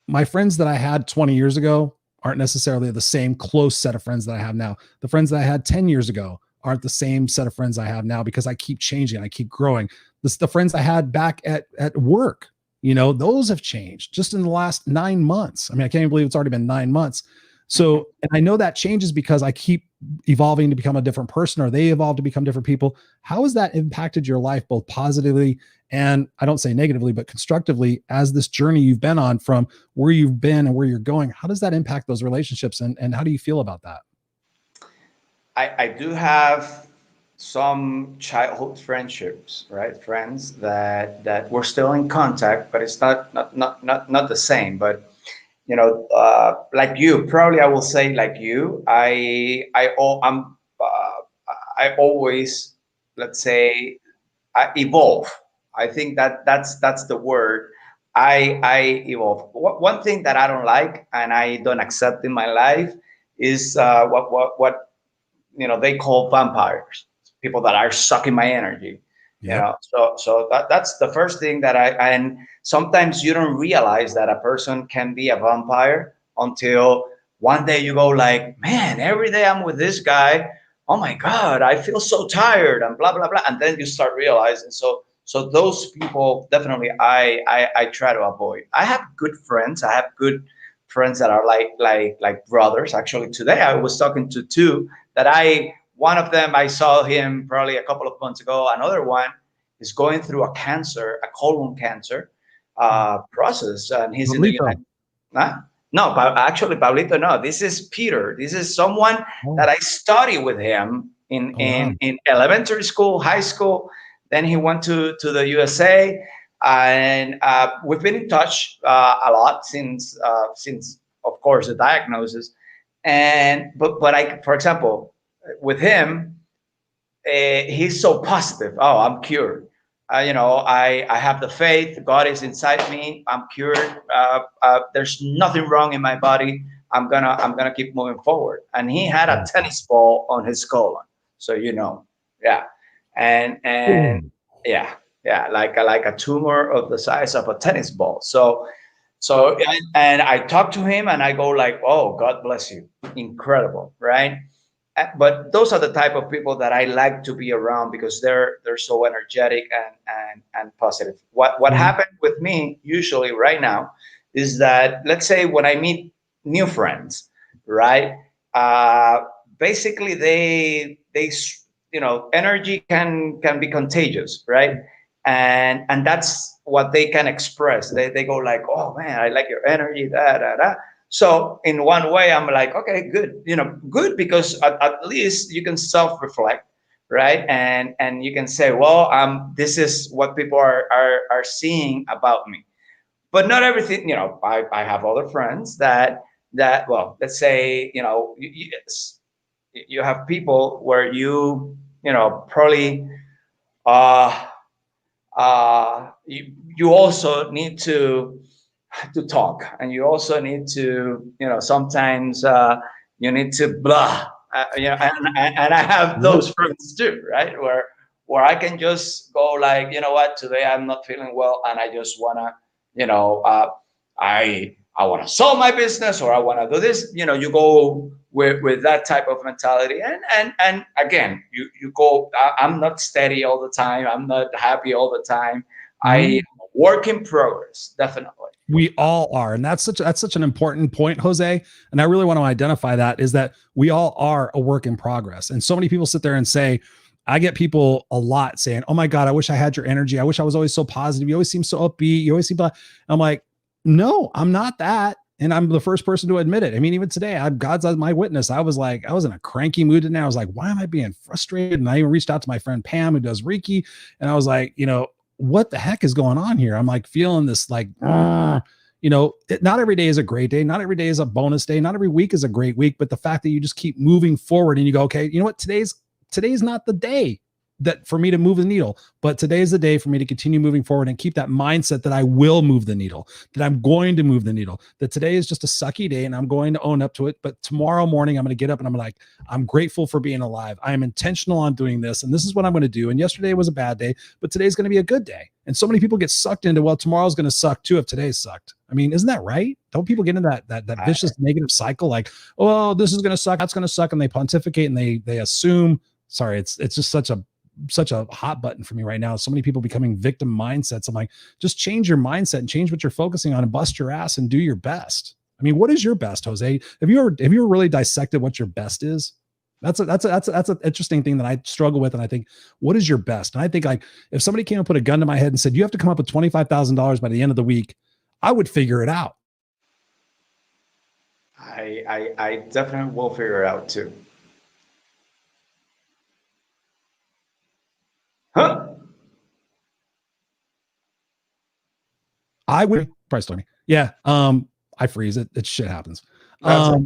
my friends that I had 20 years ago aren't necessarily the same close set of friends that I have now. The friends that I had 10 years ago aren't the same set of friends I have now, because I keep changing. I keep growing. The friends I had back at work, those have changed just in the last 9 months. I mean, I can't even believe it's already been 9 months. So, and I know that changes because I keep evolving to become a different person, or they evolve to become different people. How has that impacted your life, both positively and, I don't say negatively, but constructively, as this journey you've been on from where you've been and where you're going? How does that impact those relationships? And how do you feel about that? I do have some childhood friendships, right? Friends that we're still in contact, but it's not the same. But like you, probably I will say like you. I always, let's say, I evolve. I think that's the word. I evolve. One thing that I don't like and I don't accept in my life is what they call vampires, people that are sucking my energy. Yeah. So that's the first thing that and sometimes you don't realize that a person can be a vampire until one day you go like, man, every day I'm with this guy, oh my god, I feel so tired and blah blah blah, and then you start realizing. So those people definitely I try to avoid. I have good friends. I have good friends that are like brothers. Actually, today I was talking to two that one of them, I saw him probably a couple of months ago. Another one is going through a colon cancer process, and he's in the Lito. United. Huh? No, actually, Pablito, no. This is Peter. This is someone that I study with him in elementary school, high school. Then he went to the USA, and we've been in touch a lot since of course the diagnosis. But I, for example, with him, he's so positive. Oh, I'm cured. I have the faith. God is inside me. I'm cured. There's nothing wrong in my body. I'm gonna keep moving forward. And he had a tennis ball on his colon. So yeah, and yeah, yeah, like a tumor of the size of a tennis ball. And I talk to him and I go like, oh, God bless you, incredible, right? But those are the type of people that I like to be around because they're so energetic and positive. What happened with me usually right now is that, let's say, when I meet new friends, right? Uh, Basically, energy can be contagious, right? And that's what they can express. They go like, oh man, I like your energy, da da da. So in one way, I'm like, okay, good, good, because at least you can self-reflect, right? And you can say, well, this is what people are seeing about me. But not everything, I have other friends that well, let's say, you have people where probably uh you also need to talk, and you also need to, sometimes you need to blah, and I have those friends too, right? Where I can just go like, what, today I'm not feeling well, and I just wanna, I want to sell my business, or I want to do this. You go with that type of mentality, and again, you go. I'm not steady all the time. I'm not happy all the time. I work in progress, definitely. We all are. And that's such an important point, Jose. And I really want to identify that, is that we all are a work in progress. And so many people sit there and say, I get people a lot saying, oh my God, I wish I had your energy. I wish I was always so positive. You always seem so upbeat. You always seem like, I'm like, no, I'm not that. And I'm the first person to admit it. I mean, even today, God's my witness. I was in a cranky mood today. I was like, why am I being frustrated? And I even reached out to my friend Pam, who does Reiki. And I was like, what the heck is going on here? I'm like feeling this like, not every day is a great day. Not every day is a bonus day. Not every week is a great week. But the fact that you just keep moving forward and you go, okay, you know what? Today's not the day that for me to move the needle, but today is the day for me to continue moving forward and keep that mindset that I will move the needle, that I'm going to move the needle, that today is just a sucky day and I'm going to own up to it. But tomorrow morning, I'm going to get up and I'm like, I'm grateful for being alive. I am intentional on doing this. And this is what I'm going to do. And yesterday was a bad day, but today's going to be a good day. And so many people get sucked into, well, tomorrow's going to suck too if today sucked. I mean, isn't that right? Don't people get into that vicious negative cycle? Like, oh, this is going to suck. That's going to suck. And they pontificate and they assume, sorry, it's just such a hot button for me right now. So many people becoming victim mindsets. I'm like, just change your mindset and change what you're focusing on and bust your ass and do your best. I mean, what is your best, Jose? Have you ever really dissected what your best is? That's an interesting thing that I struggle with. And I think, what is your best? And I think, like, if somebody came and put a gun to my head and said, you have to come up with $25,000 by the end of the week, I would figure it out. I definitely will figure it out too. Huh? I would price to me. Yeah. I freeze it. It shit happens. Okay.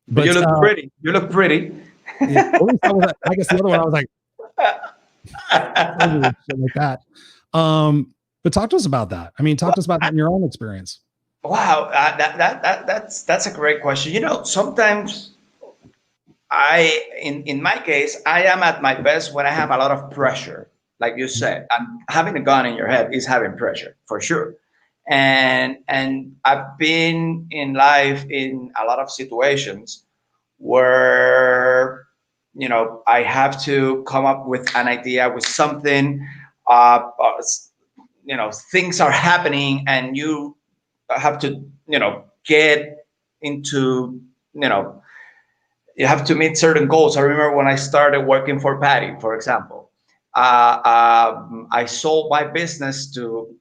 But you look pretty. You look pretty. Yeah, I guess the other one, I was like, shit like that. But talk to us about that. I mean, talk to us about that in your own experience. Wow, that's a great question. Sometimes in my case, I am at my best when I have a lot of pressure. Like you said, having a gun in your head is having pressure for sure. And I've been in life in a lot of situations where I have to come up with an idea, with something. Things are happening, and you have to get into you have to meet certain goals. I remember when I started working for Patty, for example. I sold my business to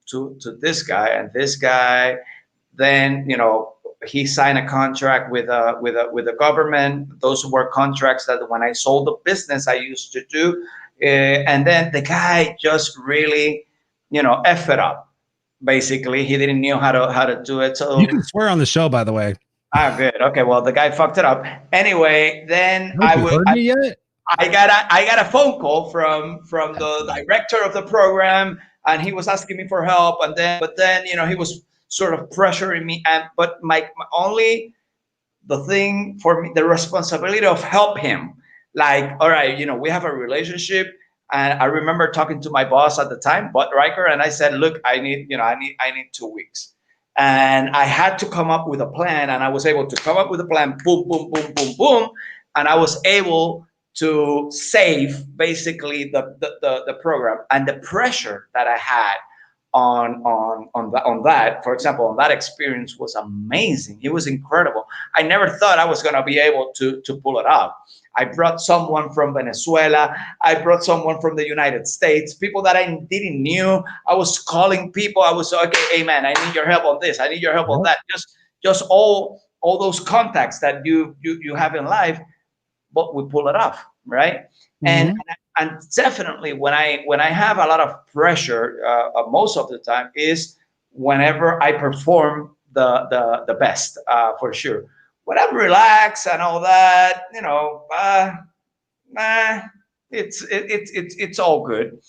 this guy, and this guy then he signed a contract with the government. Those were contracts that when I sold the business I used to do, and then the guy just really F it up. Basically, he didn't know how to do it. So you can swear on the show, by the way. Good. Okay. Well, the guy fucked it up. Anyway, then I got a phone call from the director of the program, and he was asking me for help, but then he was sort of pressuring me, and but my only the thing for me, the responsibility of help him, like, all right, we have a relationship. And I remember talking to my boss at the time, but Riker, and I said, look, I need 2 weeks. And I had to come up with a plan, and I was able to come up with a plan, boom, boom, boom, boom, boom. And I was able to save basically the program, and the pressure that I had on that, for example, on that experience was amazing. It was incredible. I never thought I was going to be able to pull it off. I brought someone from Venezuela. I brought someone from the United States, people that I didn't knew. I was calling people. I was okay, hey man, I need your help on this. I need your help on that. Just all those contacts that you have in life, but we pull it off, right? And definitely when I have a lot of pressure, most of the time is whenever I perform the best, for sure. When I'm relaxed and all that, it's all good.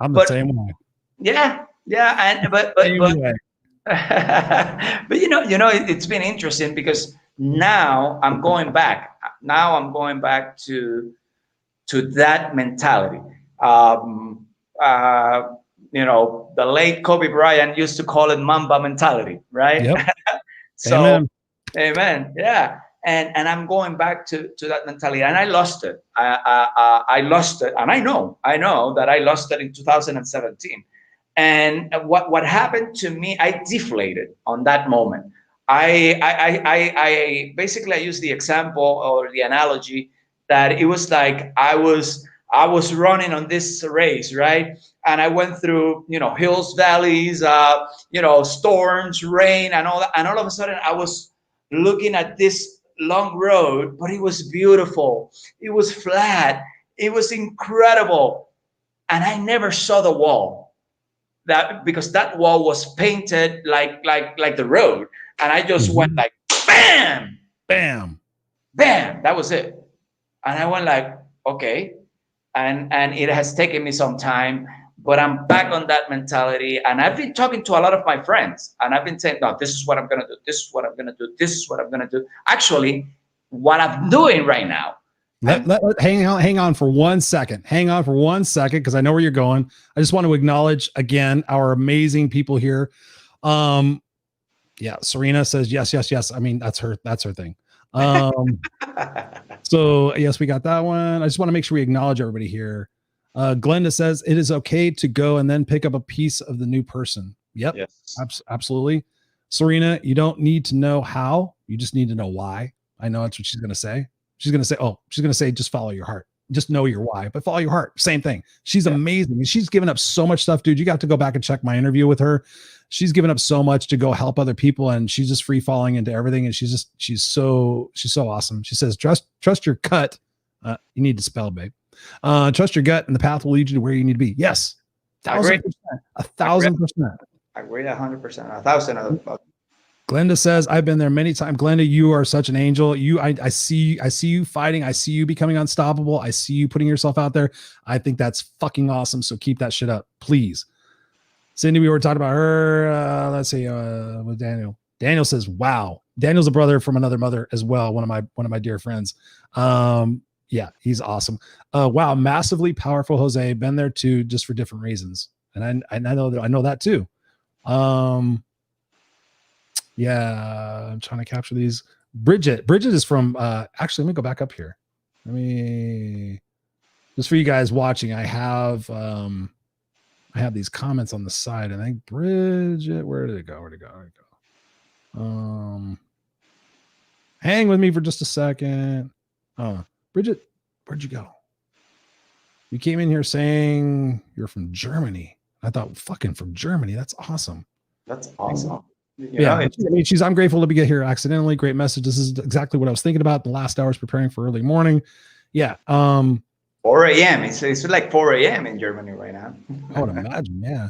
I'm the same way. Yeah, and but but it's been interesting because now I'm going back. Now I'm going back to that mentality. The late Kobe Bryant used to call it Mamba Mentality, right? Yep. So, amen. Yeah. And I'm going back to that mentality, and I lost it. I lost it, and I know that I lost it in 2017. And what happened to me, I deflated on that moment. I basically I use the example or the analogy that it was like I was running on this race, right? And I went through hills, valleys, storms, rain, and all that. And all of a sudden, I was looking at this long road, but it was beautiful. It was flat. It was incredible, and I never saw the wall. That because that wall was painted like the road, and I just went like bam, bam, bam. That was it, and I went like okay, and it has taken me some time, but I'm back on that mentality, and I've been talking to a lot of my friends, and I've been saying, no, this is what I'm gonna do. This is what I'm gonna do. This is what I'm gonna do. Actually, what I'm doing right now. Hang on for 1 second. Hang on for 1 second, because I know where you're going. I just want to acknowledge again our amazing people here. Yeah, Serena says yes. I mean, that's her thing. So yes, we got that one. I just want to make sure we acknowledge everybody here. Glenda says it is okay to go and then pick up a piece of the new person. Yep. Yes. Absolutely. Serena, you don't need to know how, you just need to know why. I know that's what she's going to say. She's going to say, just follow your heart. Just know your why, but follow your heart. Same thing. She's amazing. She's given up so much stuff, dude. You got to go back and check my interview with her. She's given up so much to go help other people, and she's just free falling into everything. And she's so awesome. She says, trust your gut. You need to spell, babe. Trust your gut, and the path will lead you to where you need to be. Yes. 1,000%. 1,000%. I agree 100%. 1,000. Glenda says, I've been there many times. Glenda, you are such an angel. I see you fighting. I see you becoming unstoppable. I see you putting yourself out there. I think that's fucking awesome. So keep that shit up, please. Cindy, we were talking about her. Let's see, with Daniel. Daniel says, wow. Daniel's a brother from another mother as well. One of my dear friends. Yeah, he's awesome. Wow. Massively powerful, Jose. Been there too, just for different reasons. And I know that too. Yeah, I'm trying to capture these. Bridget is from, actually, let me go back up here. Just for you guys watching, I have these comments on the side. I think Bridget, where did it go? Hang with me for just a second. Bridget, where'd you go? You came in here saying you're from Germany. I thought, fucking from Germany. That's awesome. That's awesome. I'm grateful to be here accidentally. Great message. This is exactly what I was thinking about the last hours preparing for early morning. Yeah. 4 a.m. It's like 4 a.m. in Germany right now. I would imagine. Yeah.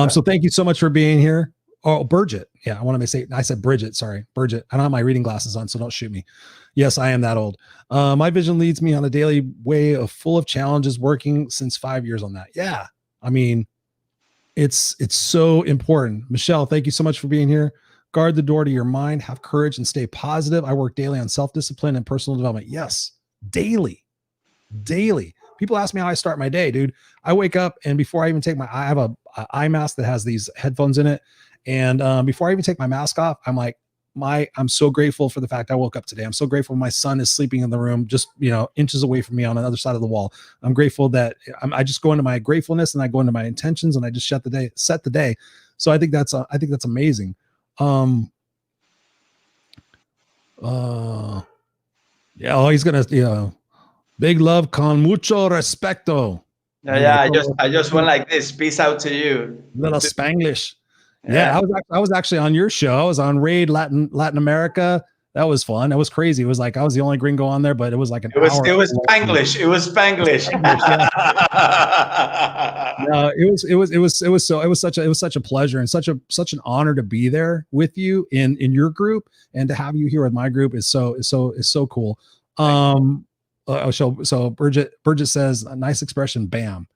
So thank you so much for being here. Oh, Bridget. Yeah. I said Bridget. Sorry. Bridget. I don't have my reading glasses on, so don't shoot me. Yes, I am that old. My vision leads me on a daily way full of challenges, working since 5 years on that. Yeah. I mean, It's so important. Michelle, thank you so much for being here. Guard the door to your mind, have courage, and stay positive. I work daily on self-discipline and personal development. Yes, daily. People ask me how I start my day, dude. I wake up, and before I even take I have a eye mask that has these headphones in it. And before I even take my mask off, I'm like, I'm so grateful for the fact I woke up today. I'm so grateful my son is sleeping in the room, just, inches away from me on the other side of the wall. I'm grateful that I just go into my gratefulness and I go into my intentions and I just set the day. So I think that's amazing. Yeah. Oh, he's going to, big love con mucho respeto. Yeah, I just went like this. Peace out to you. Little Spanglish. Yeah, I was actually on your show. I was on Raid Latin America. That was fun. That was crazy. It was like I was the only gringo on there, but it was like an hour. It was Spanglish. It was Spanglish. No, it was such a pleasure and such an honor to be there with you in your group, and to have you here with my group is so cool. So Bridget says, a nice expression, bam.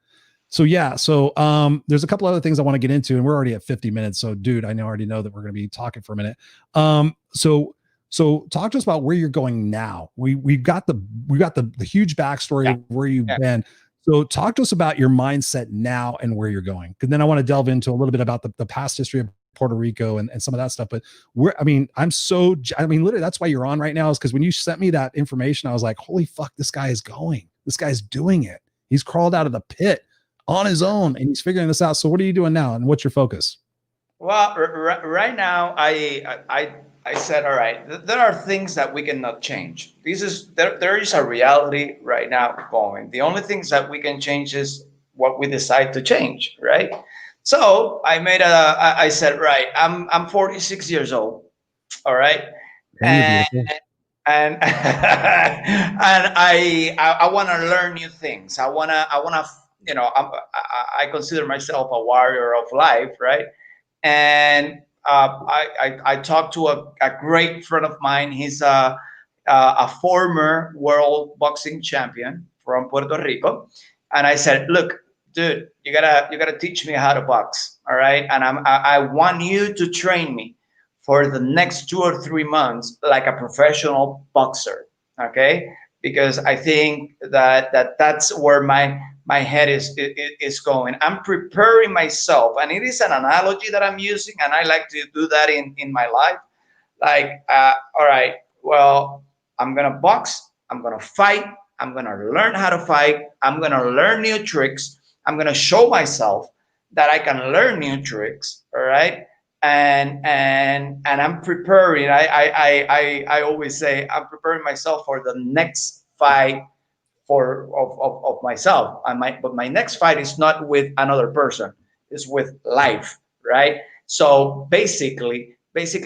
So yeah, there's a couple other things I want to get into, and we're already at 50 minutes. So dude, I already know that we're going to be talking for a minute. So talk to us about where you're going now. We've got the huge backstory of where you've been. So talk to us about your mindset now and where you're going. Because then I want to delve into a little bit about the past history of Puerto Rico and some of that stuff. But literally that's why you're on right now, is because when you sent me that information, I was like, holy fuck, this guy is going. This guy's doing it. He's crawled out of the pit on his own and he's figuring this out. So what are you doing now and what's your focus? Well, right now, I said, all right, there are things that we cannot change. There is a reality right now going. The only things that we can change is what we decide to change, right? So I said, right, I'm 46 years old, all right, and and I want to learn new things. I wanna I consider myself a warrior of life, right? And I talked to a great friend of mine. He's a former world boxing champion from Puerto Rico, and I said, look, dude, you gotta teach me how to box, all right? And I want you to train me for the next 2 or 3 months like a professional boxer, okay? Because I think that's where my head is going. I'm preparing myself, and it is an analogy that I'm using, and I like to do that in my life. Like, all right, well, I'm gonna box, I'm gonna fight, I'm gonna learn how to fight, I'm gonna learn new tricks, I'm gonna show myself that I can learn new tricks, all right? And I'm preparing. I always say I'm preparing myself for the next fight of myself. But my next fight is not with another person, it's with life, right? So basically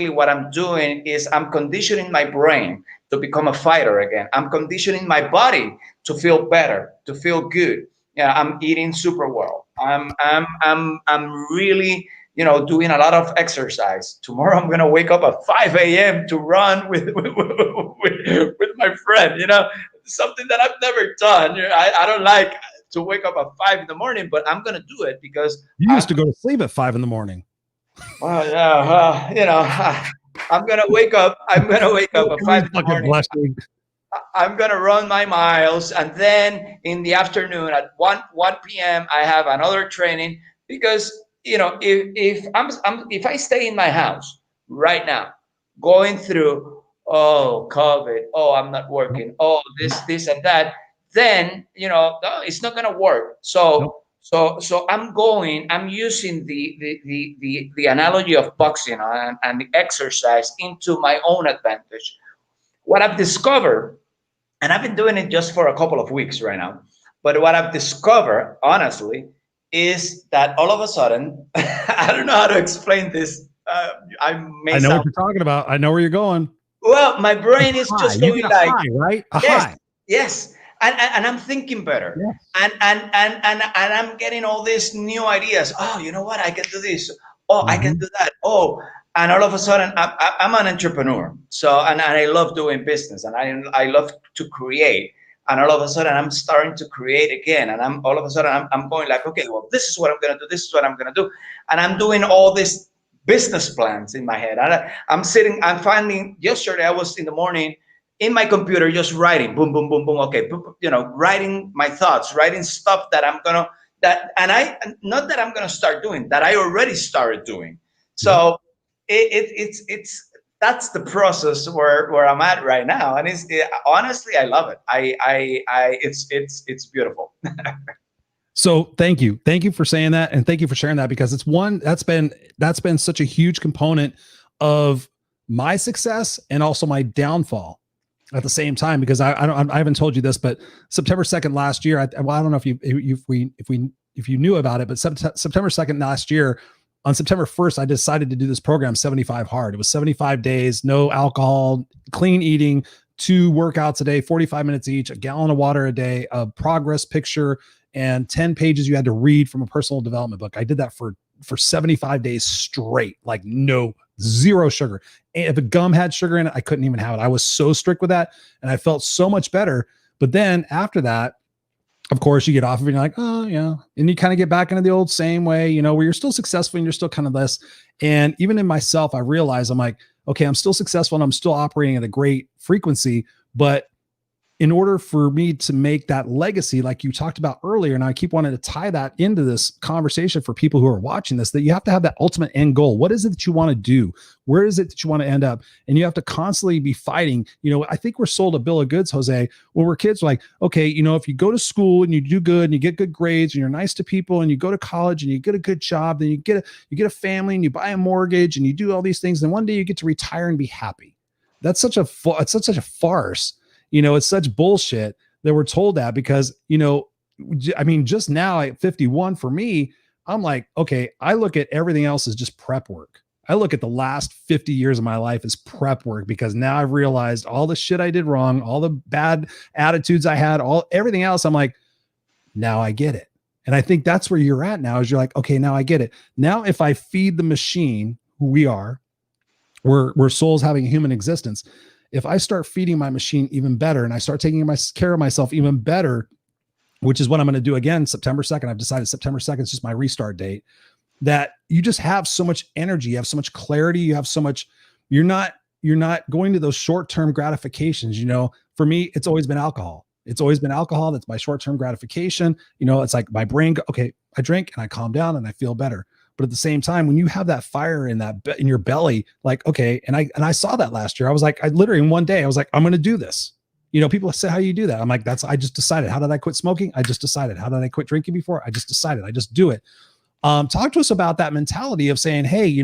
what I'm doing is I'm conditioning my brain to become a fighter again. I'm conditioning my body to feel better, to feel good. Yeah, I'm eating super well. I'm really doing a lot of exercise. Tomorrow I'm gonna wake up at 5 a.m. to run with my friend. Something that I've never done. I don't like to wake up at 5 in the morning, but I'm gonna do it because you used to go to sleep at 5 in the morning. Well, yeah, I'm gonna wake up. I'm gonna wake up at 5 in the morning. I'm gonna run my miles, and then in the afternoon at 1 p.m. I have another training because if I stay in my house right now, going through COVID, I'm not working, this and that, then no, it's not gonna work. So I'm using the analogy of boxing and the exercise into my own advantage. What I've discovered, and I've been doing it just for a couple of weeks right now, but what I've discovered, honestly, is that all of a sudden, I don't know how to explain this. I know what you're talking about. I know where you're going. Well, my brain is just going like, high, right? Yes. And I'm thinking better. Yes. And I'm getting all these new ideas. Oh, you know what? I can do this. Oh, I can do that. Oh, and all of a sudden, I'm an entrepreneur. So, and I love doing business, and I love to create. and all of a sudden I'm starting to create again, and I'm all of a sudden I'm going like, okay, well, this is what I'm gonna do, this is what I'm gonna do, and I'm doing all these business plans in my head. I'm finding, yesterday I was in the morning in my computer just writing, boom, boom, boom, boom, okay, writing my thoughts, writing stuff that I'm gonna, that, and I, not that I'm gonna start doing, that I already started doing. So it's that's the process where I'm at right now, and honestly, I love it. It's beautiful. So thank you for saying that, and thank you for sharing that, because it's one that's been such a huge component of my success and also my downfall at the same time. Because I haven't told you this, but September 2nd last year, I don't know if you knew about it, but September 2nd last year, on September 1st, I decided to do this program 75 hard. It was 75 days, no alcohol, clean eating, 2 workouts a day, 45 minutes each, a gallon of water a day, a progress picture, and 10 pages you had to read from a personal development book. I did that for 75 days straight, like zero sugar. If a gum had sugar in it, I couldn't even have it. I was so strict with that, and I felt so much better. But then after that, of course, you get off of it and you're like, oh yeah. And you kind of get back into the old same way, where you're still successful and you're still kind of less. And even in myself, I realize I'm like, okay, I'm still successful and I'm still operating at a great frequency, but in order for me to make that legacy, like you talked about earlier, and I keep wanting to tie that into this conversation for people who are watching this, that you have to have that ultimate end goal. What is it that you want to do? Where is it that you want to end up? And you have to constantly be fighting. I think we're sold a bill of goods, Jose, when we're kids. We're like, okay, if you go to school and you do good and you get good grades and you're nice to people and you go to college and you get a good job, then you get a family and you buy a mortgage and you do all these things. Then one day you get to retire and be happy. That's such a farce. It's such bullshit that we're told that, because, just now at 51 for me, I'm like, okay, I look at everything else as just prep work. I look at the last 50 years of my life as prep work, because now I've realized all the shit I did wrong, all the bad attitudes I had, everything else. I'm like, now I get it. And I think that's where you're at now, is you're like, okay, now I get it. Now, if I feed the machine, who we are, we're souls having a human existence. If I start feeding my machine even better and I start taking care of myself even better, which is what I'm going to do again, September 2nd, I've decided September 2nd is just my restart date, that you just have so much energy, you have so much clarity, you have so much, you're not going to those short-term gratifications. For me, it's always been alcohol. It's always been alcohol. That's my short-term gratification. It's like my brain, okay, I drink and I calm down and I feel better. But at the same time, when you have that fire in your belly, like, okay, and I saw that last year. I was like, I literally in one day, I was like, I'm going to do this. People say, how do you do that? I'm like, I just decided. How did I quit smoking? I just decided. How did I quit drinking before? I just decided. I just do it. Talk to us about that mentality of saying, hey,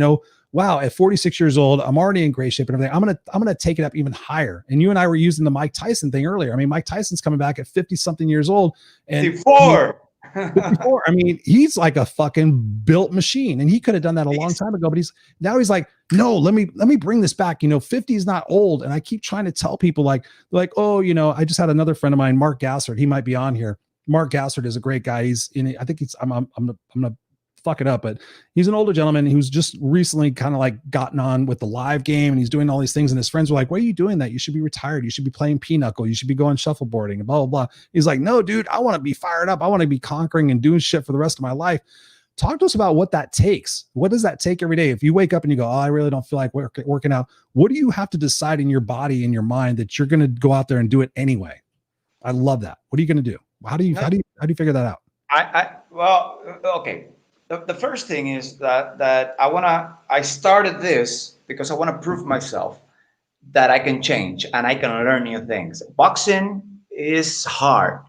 wow, at 46 years old, I'm already in great shape and everything. I'm gonna take it up even higher. And you and I were using the Mike Tyson thing earlier. I mean, Mike Tyson's coming back at 50 something years old, and 54. 54. I mean, he's like a fucking built machine, and he could have done that a long time ago. But he's like, no, let me bring this back. 50 is not old. And I keep trying to tell people like, oh, I just had another friend of mine, Mark Gassard. He might be on here. Mark Gassard is a great guy. He's in. I think I'm gonna fuck it up, but he's an older gentleman who's just recently kind of like gotten on with the live game, and he's doing all these things. And his friends were like, why are you doing that? You should be retired. You should be playing pinochle. You should be going shuffleboarding and blah, blah, blah. He's like, no, dude, I want to be fired up. I want to be conquering and doing shit for the rest of my life. Talk to us about what that takes. What does that take every day? If you wake up and you go, oh, I really don't feel like working out. What do you have to decide in your body and your mind that you're going to go out there and do it anyway? I love that. What are you going to do? How do you figure that out? Well, okay. The first thing is that I started this because I want to prove myself that I can change and I can learn new things. Boxing is hard.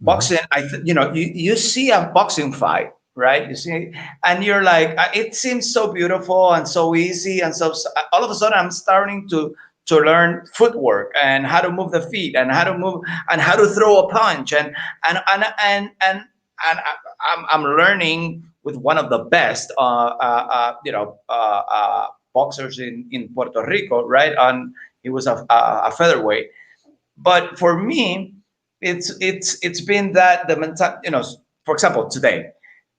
Boxing, you see a boxing fight, right? You see, and you're like, it seems so beautiful and so easy, and so all of a sudden I'm starting to learn footwork and how to move the feet and how to move and how to throw a punch and I'm learning with one of the best, boxers in Puerto Rico, right? And he was a featherweight. But for me, it's been that the mental, for example,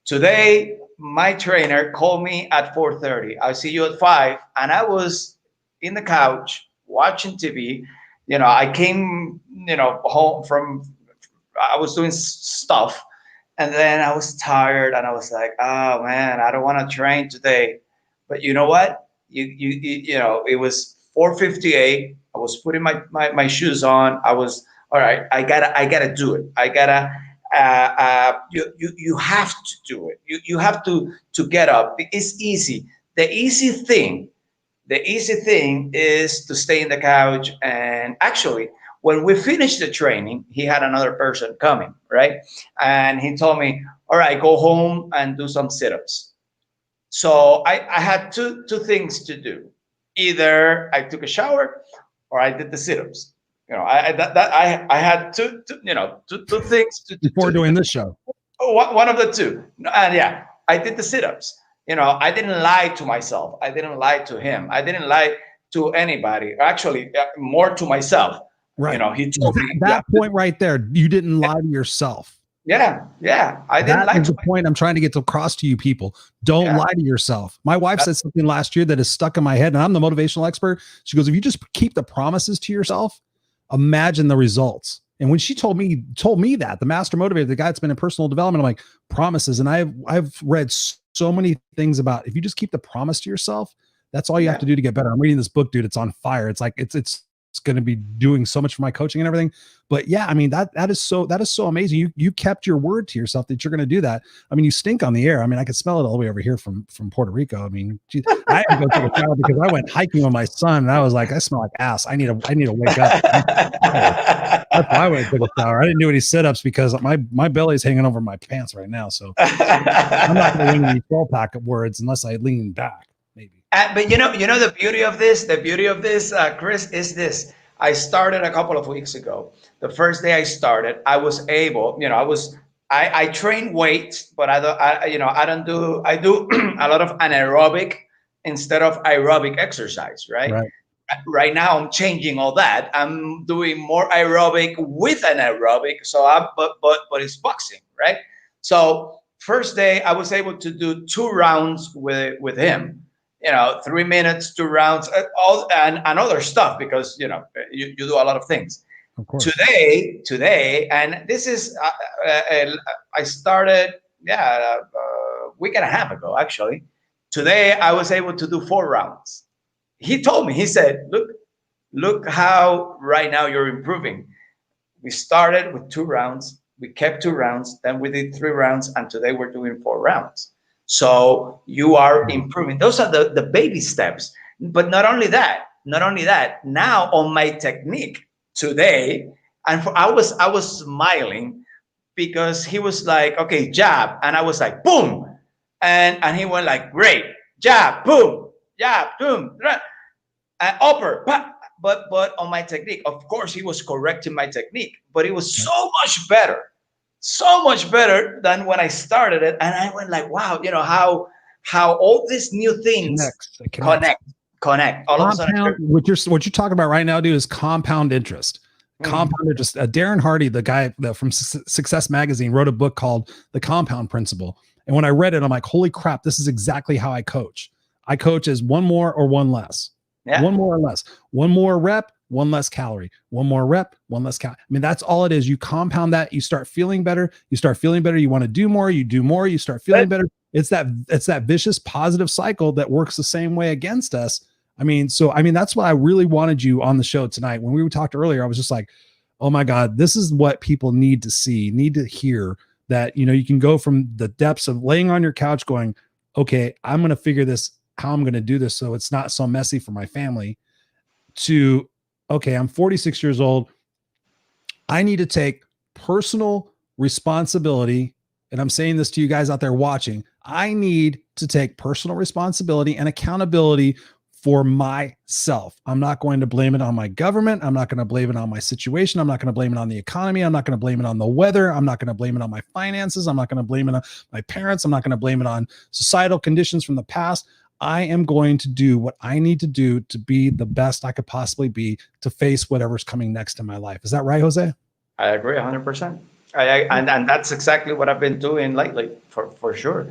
today my trainer called me at 4:30. I'll see you at 5, and I was in the couch watching TV. I came, home I was doing stuff, and then I was tired, and I was like, oh man, I don't want to train today. But you know what? You know, it was 4:58. I was putting my shoes on. I was all right. I gotta do it. I gotta. You have to do it. You have to get up. It's easy. The easy thing the easy thing is to stay in the couch. And actually, when we finished the training, he had another person coming, right? And he told me, all right, go home and do some sit-ups. So I had two things to do. Either I took a shower or I did the sit-ups. You know, I had two things Before doing this show. one of the two. And yeah, I did the sit-ups. You know, I didn't lie to myself. I didn't lie to him. I didn't lie to anybody. Actually, more to myself. Right. You know, he told me that point right there. You didn't lie to yourself. Yeah. I didn't lie That is to the point I'm trying to get across to you people. Don't lie to yourself. My wife said something last year that is stuck in my head, and I'm the motivational expert. She goes, if you just keep the promises to yourself, imagine the results. And when she told me that, the master motivator, the guy that's been in personal development, I'm like, promises. And I've read so many things about if you just keep the promise to yourself, that's all you have to do to get better. I'm reading this book, dude. It's on fire. It's like it's going to be doing so much for my coaching and everything. But yeah, I mean, that is so amazing. You kept your word to yourself that you're going to do that. I mean, you stink on the air. I mean, I could smell it all the way over here from Puerto Rico. I mean, geez, I had to go take a shower because I went hiking with my son and I was like, I smell like ass. I need to wake up. That's why I went to take a shower. I didn't do any sit-ups because my belly's hanging over my pants right now. So I'm not going to win any 12-pack of words unless I lean back. Maybe. But you know the beauty of this, Chris, is this. I started a couple of weeks ago. The first day I started, I was able, I train weights, but I do a lot of anaerobic instead of aerobic exercise, right? Right now I'm changing all that. I'm doing more aerobic with anaerobic. But it's boxing, right? So first day I was able to do 2 rounds with him. 3 minutes, 2 rounds, and other stuff because you do a lot of things. Of course. Today, and this is I started a week and a half ago actually. Today I was able to do 4 rounds. He told me, he said, look how right now you're improving. We started with 2 rounds, we kept 2 rounds, then we did 3 rounds, and today we're doing 4 rounds. So you are improving. Those are the baby steps. But not only that, now on my technique today, and I was smiling because he was like, okay, jab. And I was like, boom. And he went like, great, jab, boom, upper. But on my technique, of course, he was correcting my technique, but it was so much better than when I started it. And I went like, wow, how all these new things connect. All of a sudden, what you're talking about right now, dude, is compound interest. Compound interest. Darren Hardy, the guy from Success Magazine, wrote a book called The Compound Principle. And when I read it, I'm like, holy crap, this is exactly how I coach. I coach as 1 more or 1 less. Yeah. 1 more or less. 1 more rep, 1 less calorie. 1 more rep, 1 less calorie. I mean, that's all it is. You compound that. You start feeling better. You want to do more. You do more. You start feeling better. It's that vicious positive cycle that works the same way against us. I mean, that's why I really wanted you on the show tonight. When we talked earlier, I was just like, oh my God, this is what people need to see, need to hear, that, you can go from the depths of laying on your couch going, okay, I'm going to figure this, how I'm going to do this so it's not so messy for my family, to, okay, I'm 46 years old. I need to take personal responsibility. And I'm saying this to you guys out there watching. I need to take personal responsibility and accountability for myself. I'm not going to blame it on my government. I'm not going to blame it on my situation. I'm not going to blame it on the economy. I'm not going to blame it on the weather. I'm not going to blame it on my finances. I'm not going to blame it on my parents. I'm not going to blame it on societal conditions from the past. I am going to do what I need to do to be the best I could possibly be to face whatever's coming next in my life. Is that right, Jose? I agree 100%. And that's exactly what I've been doing lately, for sure.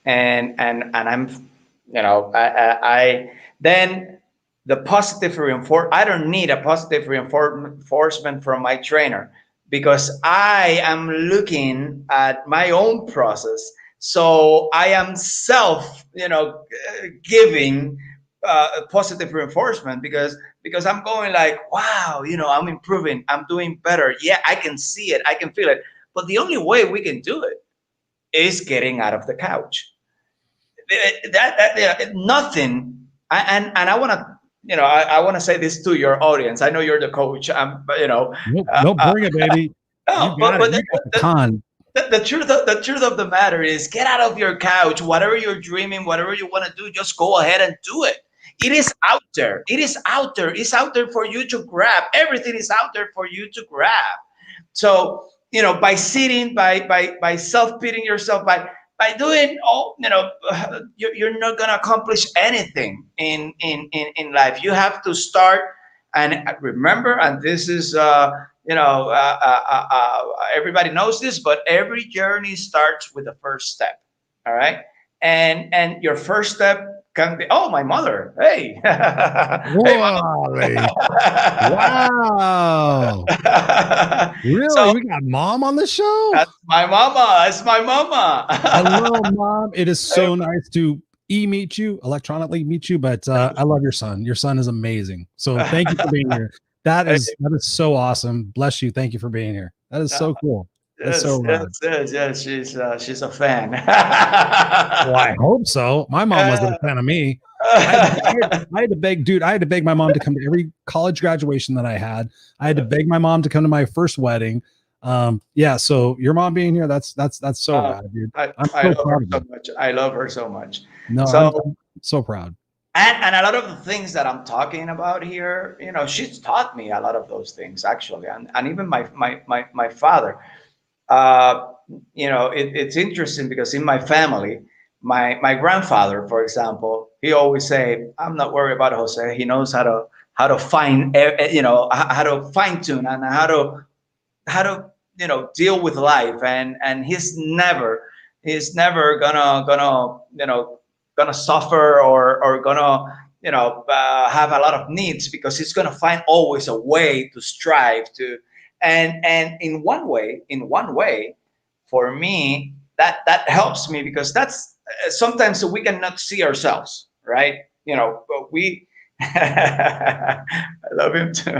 And I'm, I then the positive reinforcement. I don't need a positive reinforcement from my trainer because I am looking at my own process. So I am self, giving positive reinforcement because I'm going like, wow, I'm improving, I'm doing better. Yeah, I can see it, I can feel it. But the only way we can do it is getting out of the couch. Nothing. And I want to, I want to say this to your audience. I know you're the coach. Nope, nope, bring it, baby. No, You got it. You got the con. the truth of the matter is, get out of your couch. Whatever you're dreaming, whatever you want to do, just go ahead and do it. It is out there. It is out there. It's out there for you to grab. Everything is out there for you to grab. So, by sitting, by self-pitying yourself, by doing all, you're not gonna accomplish anything in life. You have to start. And remember, and this is everybody knows this, but every journey starts with the first step. All right. And your first step can be, oh, my mother. Hey. Hey, Whoa, wow. Really? So, we got mom on the show? that's my mama. It's my mama. Hello, mom. It is so nice to meet you, electronically meet you, but I love your son. Your son is amazing. So thank you for being here. That is so awesome. Bless you. Thank you for being here. That is so cool. That's so yes. She's a fan. Well, I hope so. My mom wasn't a fan of me. I had to beg, dude. I had to beg my mom to come to every college graduation that I had. I had to beg my mom to come to my first wedding. Yeah. So your mom being here, that's so rad, dude. I so love her so much. I love her so much. No, So, I'm so proud. and a lot of the things that I'm talking about here, she's taught me a lot of those things actually, and even my father. It's interesting because in my family, my grandfather, for example, he always say, "I'm not worried about Jose. He knows how to find, how to fine tune and how to deal with life, and he's never gonna suffer or gonna have a lot of needs, because he's gonna find always a way to strive to." And in one way, for me, that helps me, because that's sometimes we cannot see ourselves, right? But we I love him too.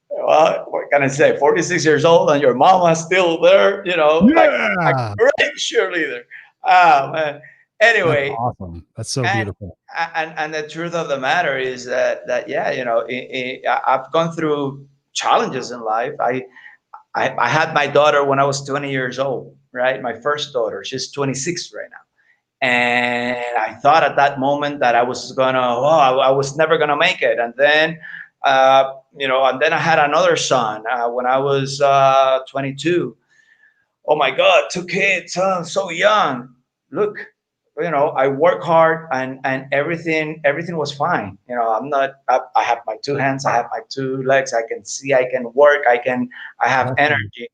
Well, what can I say? 46 years old and your mama's still there, like Yeah. a great cheerleader. Ah, man. Anyway, That's awesome. That's so and beautiful. and the truth of the matter is that yeah, I've gone through challenges in life. I had my daughter when I was 20 years old, right? My first daughter. She's 26 right now. And I thought at that moment that I was I was never gonna make it. And then, and then I had another son when I was 22. Oh my God, two kids, so young. Look, I work hard, and everything was fine. I'm not. I have my two hands, I have my two legs. I can see, I can work, I have energy,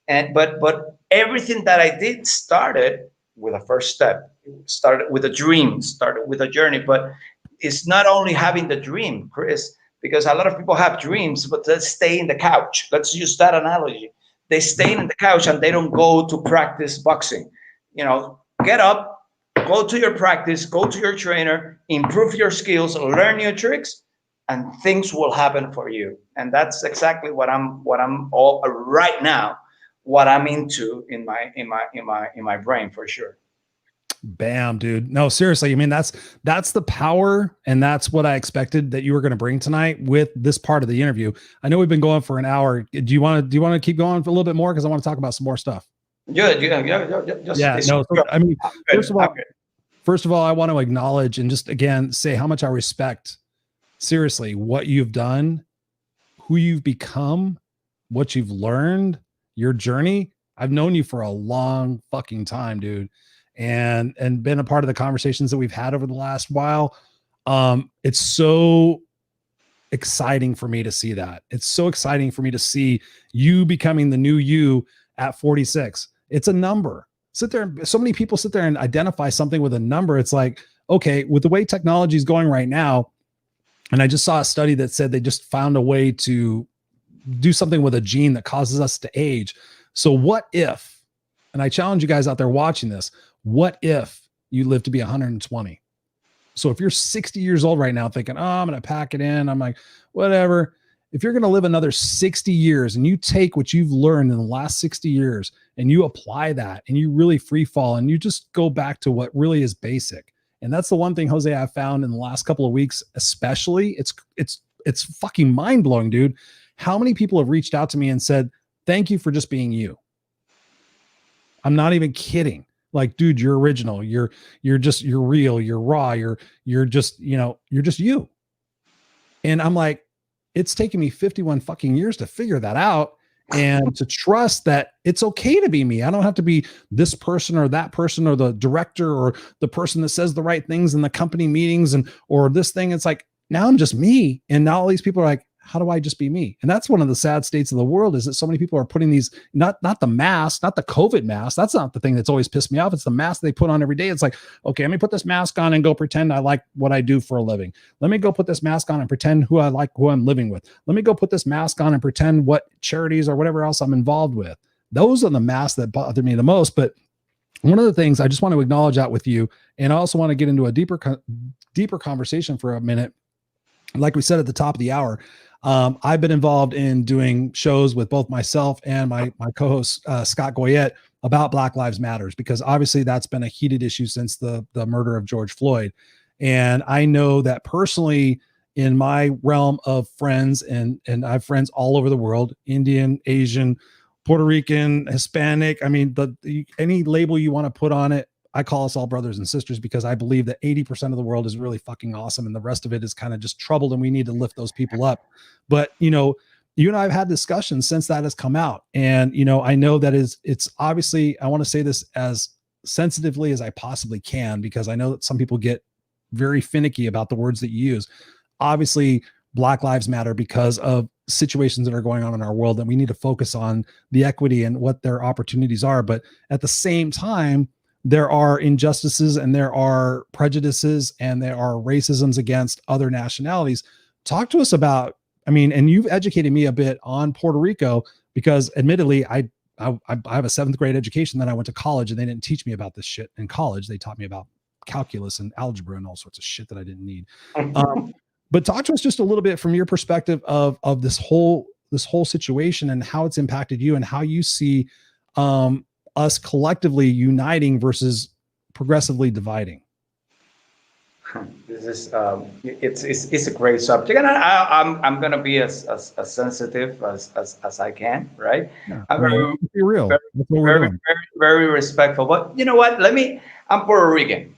but everything that I did started with a first step. It started with a dream, started with a journey. But it's not only having the dream, Chris, because a lot of people have dreams, but they stay in the couch. Let's use that analogy. They stay in the couch and they don't go to practice boxing. Get up, go to your practice, go to your trainer, improve your skills, learn new tricks, and things will happen for you. And that's exactly what I'm all right now, what I'm into in my brain, for sure. Bam, dude. No, seriously. I mean, that's the power, and that's what I expected that you were going to bring tonight with this part of the interview. I know we've been going for an hour. Do you want to keep going for a little bit more? Because I want to talk about some more stuff. Yeah. No. So, I mean, first of all, I want to acknowledge and just again say how much I respect, seriously, what you've done, who you've become, what you've learned, your journey. I've known you for a long fucking time, dude. And been a part of the conversations that we've had over the last while. It's so exciting for me to see that. It's so exciting for me to see you becoming the new you at 46. It's a number. So many people sit there and identify something with a number. It's like, okay, with the way technology is going right now, and I just saw a study that said they just found a way to do something with a gene that causes us to age. So what if, and I challenge you guys out there watching this, what if you live to be 120? So if you're 60 years old right now thinking, oh, I'm going to pack it in, I'm like, whatever. If you're going to live another 60 years and you take what you've learned in the last 60 years and you apply that and you really free fall and you just go back to what really is basic. And that's the one thing, Jose, I've found in the last couple of weeks, especially, it's fucking mind blowing, dude. How many people have reached out to me and said, thank you for just being you. I'm not even kidding. Like, dude, you're original. You're real. You're raw. You're just you. And I'm like, it's taken me 51 fucking years to figure that out and to trust that it's okay to be me. I don't have to be this person or that person or the director or the person that says the right things in the company meetings or this thing. It's like, now I'm just me. And now all these people are like, how do I just be me? And that's one of the sad states of the world, is that so many people are putting these, not the mask, not the COVID mask. That's not the thing that's always pissed me off. It's the mask they put on every day. It's like, okay, let me put this mask on and go pretend I like what I do for a living. Let me go put this mask on and pretend who I'm living with. Let me go put this mask on and pretend what charities or whatever else I'm involved with. Those are the masks that bother me the most. But one of the things I just want to acknowledge out with you, and I also want to get into a deeper conversation for a minute. Like we said at the top of the hour, I've been involved in doing shows with both myself and my co-host, Scott Goyette, about Black Lives Matters, because obviously that's been a heated issue since the murder of George Floyd. And I know that personally in my realm of friends, and I have friends all over the world, Indian, Asian, Puerto Rican, Hispanic. I mean, any label you want to put on it, I call us all brothers and sisters, because I believe that 80% of the world is really fucking awesome and the rest of it is kind of just troubled, and we need to lift those people up. But, you and I have had discussions since that has come out. And, I know that it's obviously, I want to say this as sensitively as I possibly can, because I know that some people get very finicky about the words that you use. Obviously, Black Lives Matter because of situations that are going on in our world, and we need to focus on the equity and what their opportunities are. But at the same time, there are injustices and there are prejudices and there are racisms against other nationalities. Talk to us about, and you've educated me a bit on Puerto Rico, because admittedly, I have a 7th grade education. Then I went to college and they didn't teach me about this shit in college. They taught me about calculus and algebra and all sorts of shit that I didn't need. But talk to us just a little bit from your perspective of this whole situation and how it's impacted you and how you see us collectively uniting versus progressively dividing. This is it's a great subject, and I'm gonna be as sensitive as I can, right? Yeah, I'm very, be real. very respectful. But you know what? I'm Puerto Rican,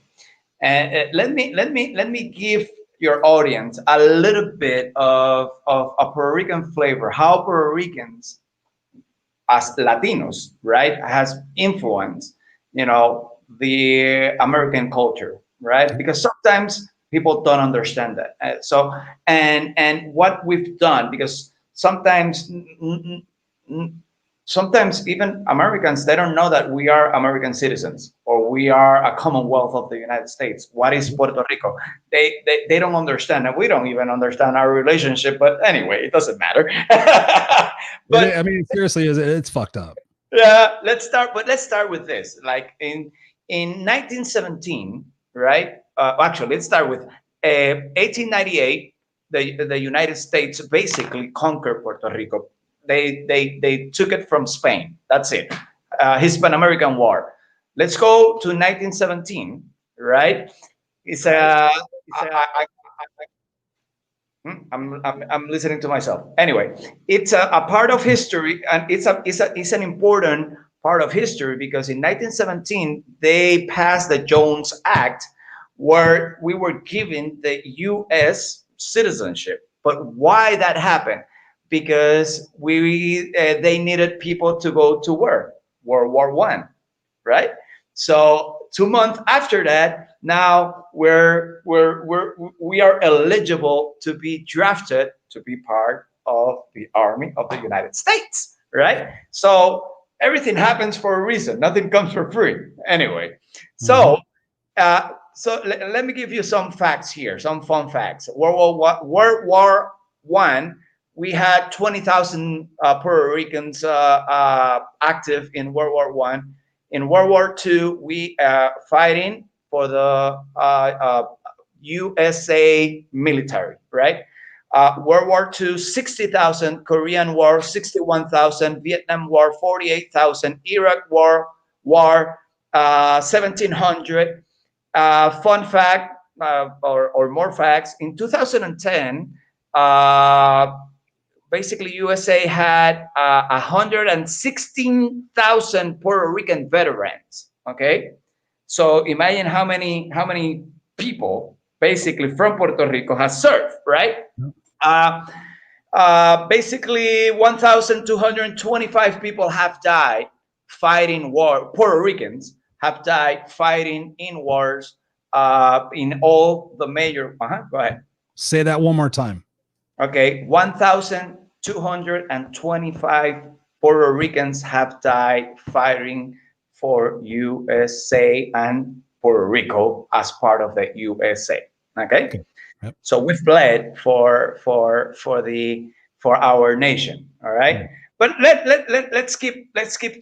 and let me give your audience a little bit of a Puerto Rican flavor. How Puerto Ricans, as Latinos, right, has influenced, the American culture, right? Because sometimes people don't understand that. And what we've done, because sometimes even Americans, they don't know that we are American citizens or we are a Commonwealth of the United States. What is Puerto Rico? They don't understand, and we don't even understand our relationship. But anyway, it doesn't matter. But seriously, it's fucked up. Yeah, let's start with this. Like in 1917, right? Actually, let's start with 1898. The United States basically conquered Puerto Rico. They took it from Spain. That's it. Hispano-American War. Let's go to 1917, right? I'm listening to myself. Anyway, it's a part of history, and it's an important part of history, because in 1917 they passed the Jones Act, where we were given the U.S. citizenship. But why that happened? Because they needed people to go to war, World War I, right? So 2 months after that, now we are eligible to be drafted to be part of the Army of the United States, right? So everything happens for a reason. Nothing comes for free. Anyway, so let me give you some facts here, some fun facts. World War I we had 20,000 Puerto Ricans active in World War One. In World War Two, we fighting for the USA military, right? World War II, 60,000, Korean War, 61,000, Vietnam War, 48,000, Iraq War, 1,700. Fun fact, or more facts, in 2010, basically USA had 116,000 Puerto Rican veterans. Okay, so imagine how many people basically from Puerto Rico has served, right? Uh, Basically, 1,225 people have died fighting war. Puerto Ricans have died fighting in wars in all the major. Go ahead. Say that one more time. Okay, 1,225 Puerto Ricans have died fighting for USA and Puerto Rico as part of the USA. Okay, Okay. Yep. so we've bled for our nation. All right, but let's keep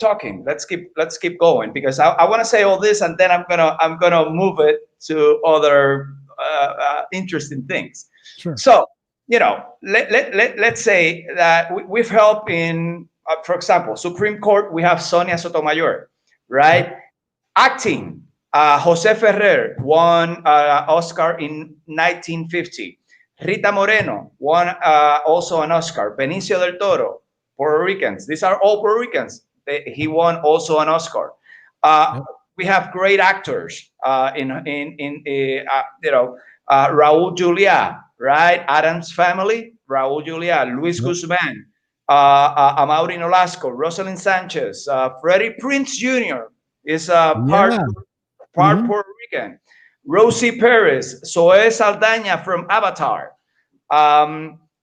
talking. Let's keep going, because I want to say all this, and then I'm gonna move it to other interesting things. Sure. So, let's say that we've helped in, for example, Supreme Court. We have Sonia Sotomayor, right? Acting, Jose Ferrer won Oscar in 1950. Rita Moreno won also an Oscar. Benicio del Toro, Puerto Ricans. These are all Puerto Ricans. He won also an Oscar. We have great actors Raul Julia, right? Adam's Family, Raul Julia, Luis Guzman, Amaury Nolasco, Rosalind Sanchez, Freddie Prinze Jr. is part Puerto Rican. Rosie Perez, Zoe Saldaña from Avatar.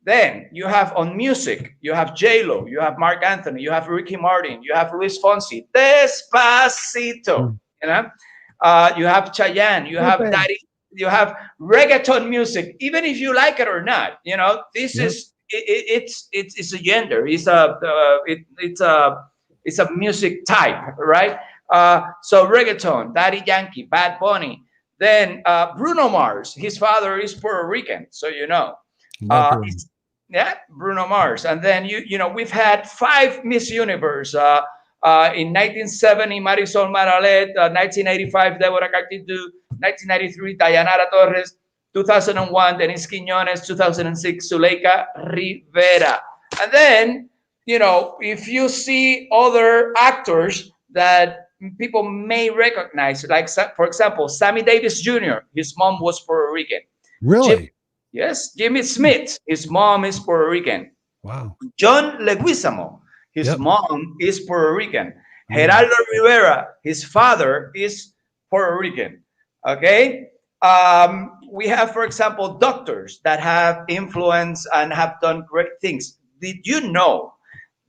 Then you have on music, you have J-Lo, you have Mark Anthony, you have Ricky Martin, you have Luis Fonsi, Despacito, you have Chayanne, you have Daddy, you have reggaeton music, even if you like it or not. This is it's a gender, it's a music type, right? So reggaeton, Daddy Yankee, Bad Bunny. Then Bruno Mars, his father is Puerto Rican, so Bruno Mars. And then we've had 5 Miss Universe. In 1970, Marisol Maralet, 1985, Deborah Cartidu, 1993, Dayanara Torres, 2001, Denise Quiñones, 2006, Zuleika Rivera. And then, if you see other actors that people may recognize, like, for example, Sammy Davis Jr., his mom was Puerto Rican. Really? Yes. Jimmy Smith, his mom is Puerto Rican. Wow. John Leguizamo, his mom is Puerto Rican. Geraldo Rivera, his father is Puerto Rican. Okay. We have, for example, doctors that have influenced and have done great things. Did you know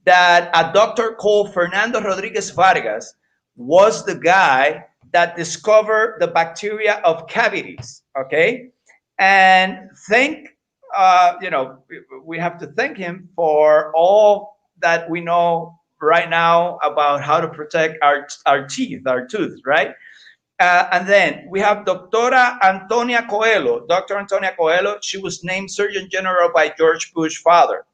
that a doctor called Fernando Rodriguez Vargas was the guy that discovered the bacteria of cavities? Okay. And we have to thank him for all that we know right now about how to protect our teeth, our tooth, right? And then we have Doctora Antonia Coelho. Dr. Antonia Coelho, she was named Surgeon General by George Bush's father.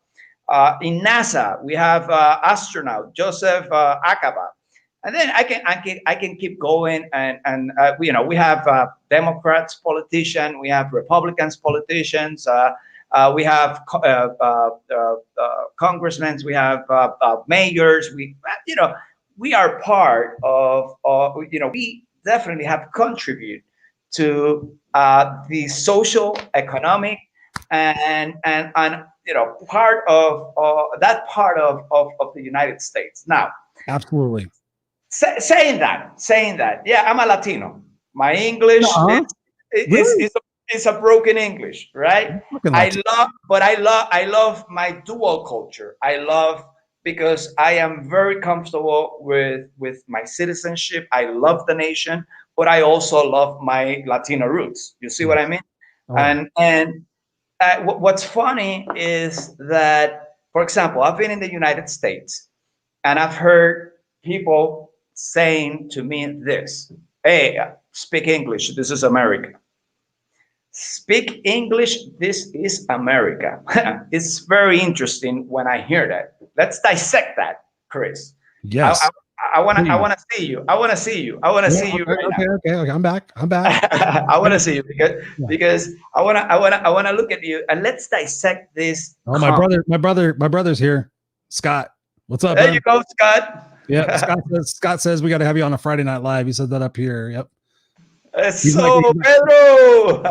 In NASA, we have astronaut Joseph Acaba. And then I can keep going, and we have Democrats politicians, we have Republicans politicians, we have congressmen, we have mayors. We are part of we definitely have contributed to the social, economic, and part of that part of the United States. Now, absolutely. Saying that, yeah, I'm a Latino. My English is a broken English, right? I love my dual culture. I love, because I am very comfortable with my citizenship. I love the nation, but I also love my Latino roots. You see what I mean? And What's funny is that, for example, I've been in the United States and I've heard people saying to me this: "Hey, speak English. This is America. Speak English. This is America." It's very interesting when I hear that. Let's dissect that, Chris. I, I, Yes. I Please. wanna see you. I wanna see you. I wanna Yeah, see you okay, right now. okay. I'm back. I'm back. I want to see you because Yeah. because I wanna look at you and let's dissect this. Oh, my brother's here. Scott. What's up, There you bud? go, Scott. Yep. Scott says we got to have you on a Friday Night Live. He said that up here. Yep. So Pedro.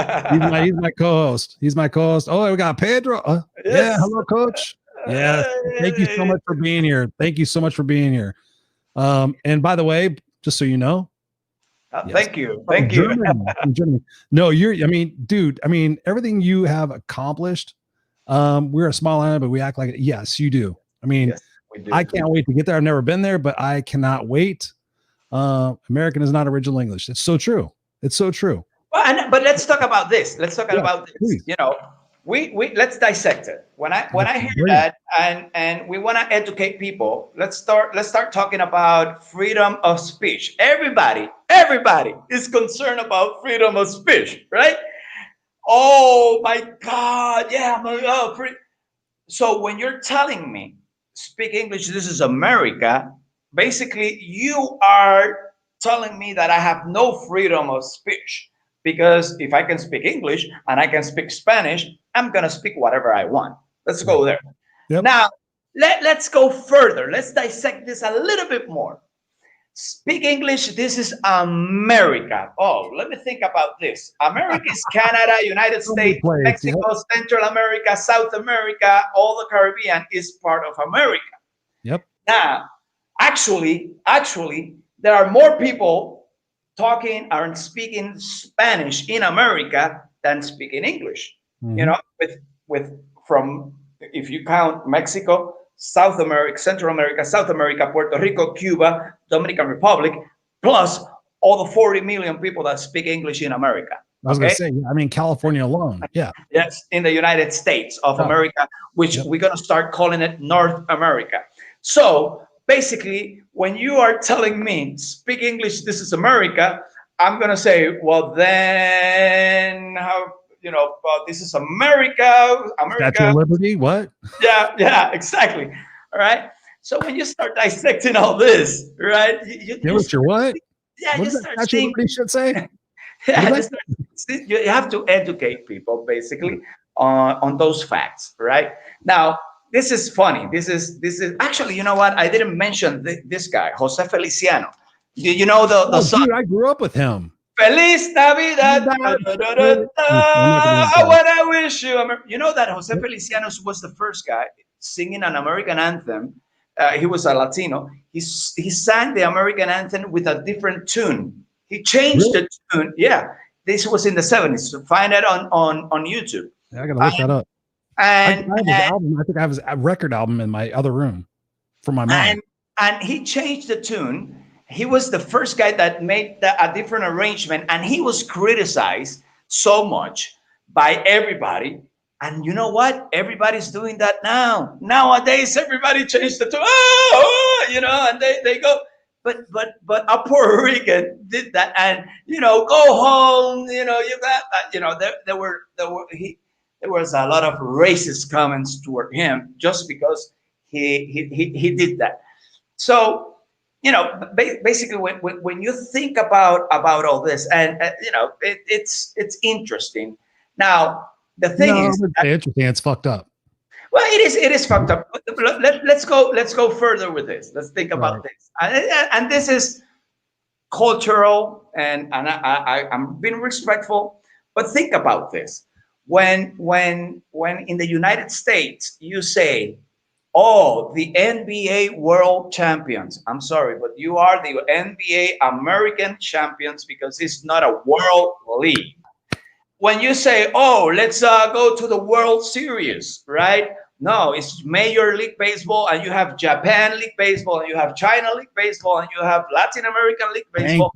He's my co-host. He's my co-host. Oh, we got Pedro. Yeah, Yes. hello, coach. Yeah, thank you so much for being here. Thank you so much for being here. And by the way, just so you know, yes, Thank you. from Thank you. Germany. No, I mean, dude, I mean, everything you have accomplished. We're a small island, but we act like it. Yes, you do. I mean, Yes, we do. I can't wait to get there. I've never been there, but I cannot wait. American is not original English. It's so true. It's so true. But let's talk about this. Let's talk about this. Please. You know, we let's dissect it. When I hear Great. that and we want to educate people, let's start talking about freedom of speech. Everybody is concerned about freedom of speech, right? Oh my God, yeah, so when you're telling me speak English, this is America, basically you are telling me that I have no freedom of speech because if I can speak English and I can speak Spanish, I'm gonna speak whatever I want. Let's go there. Yep. Now let's go further. Let's dissect this a little bit more. Speak English. This is America. Oh, let me think about this. America is Canada, United States, Mexico, Central America, South America, all the Caribbean is part of America. Yep. Now, actually, there are more people talking or speaking Spanish in America than speaking English. Mhm. You know, with from if you count Mexico, South America, Central America, South America, Puerto Rico, Cuba, Dominican Republic, plus all the 40 million people that speak English in America. I was going to say, I mean, California alone. Yeah. Yes, in the United States of America, which we're going to start calling it North America. So basically, when you are telling me speak English, this is America, I'm going to say, well, then how? You know, this is America. Statue of Liberty. What? Yeah, exactly. All right. So when you start dissecting all this, right? You what? Yeah, what you does start Statue of seeing. Liberty should say? Yeah, you have to educate people basically on those facts, right? Now, this is funny. This is actually, you know what? I didn't mention this guy, Jose Feliciano. You know the song? Dude, I grew up with him. Feliz Navidad. I want to wish you. You know that Jose Feliciano was the first guy singing an American anthem. He was a Latino. He sang the American anthem with a different tune. He changed the tune. Yeah, this was in the 70s. So find it on YouTube. Yeah, I gotta look that up. And I have his album. I think I have his record album in my other room from my mom. And he changed the tune. He was the first guy that made a different arrangement, and he was criticized so much by everybody. And you know what? Everybody's doing that now. Nowadays, everybody changed the tune. You know, and they go. But a Puerto Rican did that, and you know, go home. You know, you got. You know, there was a lot of racist comments toward him just because he did that. So. You know, basically, when you think about all this, and you know, it's interesting. Now, the thing is, interesting. It's fucked up. Well, it is fucked up. Let's go further with this. Let's think about this, and this is cultural, and I'm being respectful, but think about this. When in the United States you say, oh, the NBA world champions. I'm sorry, but you are the NBA American champions because it's not a world league. When you say, oh, let's go to the World Series, right? No, it's Major League Baseball, and you have Japan League Baseball, and you have China League Baseball, and you have Latin American League Baseball.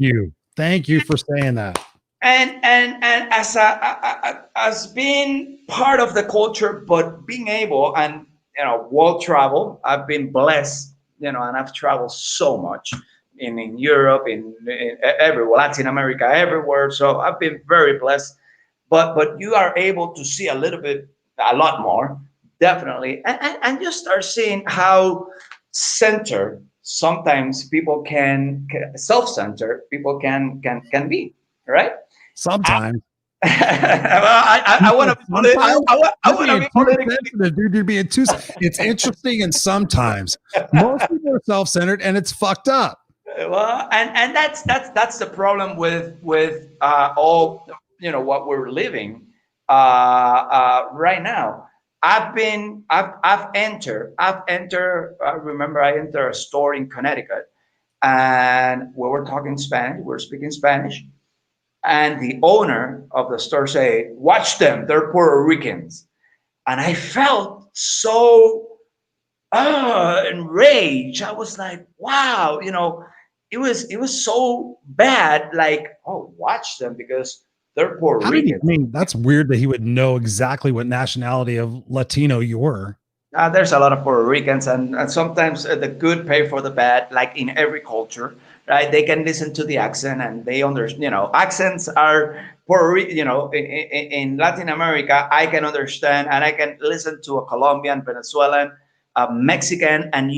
Thank you for saying that. and as being part of the culture, but being able and world travel. I've been blessed, and I've traveled so much in Europe, in everywhere, Latin America, everywhere. So I've been very blessed. But you are able to see a lot more, definitely, and you start seeing how center sometimes people can self-center people can be, right? Sometimes. Well, I want to be Sometimes I you're want to being be too politically. sensitive, dude. You're being too. It's interesting, and sometimes most people are self-centered, and it's fucked up. Well, and that's the problem with all what we're living right now. I've entered. I remember I entered a store in Connecticut, and we were talking Spanish. We were speaking Spanish, and the owner of the store say, "Watch them, they're Puerto Ricans." And I felt so enraged. I was like, "Wow, it was so bad." Like, oh, watch them because they're Puerto How did he? I Ricans. mean, that's weird that he would know exactly what nationality of Latino you were. There's a lot of Puerto Ricans, and sometimes the good pay for the bad, like in every culture, right? They can listen to the accent and they understand. Accents are in Latin America. I can understand and I can listen to a Colombian, Venezuelan, a Mexican, and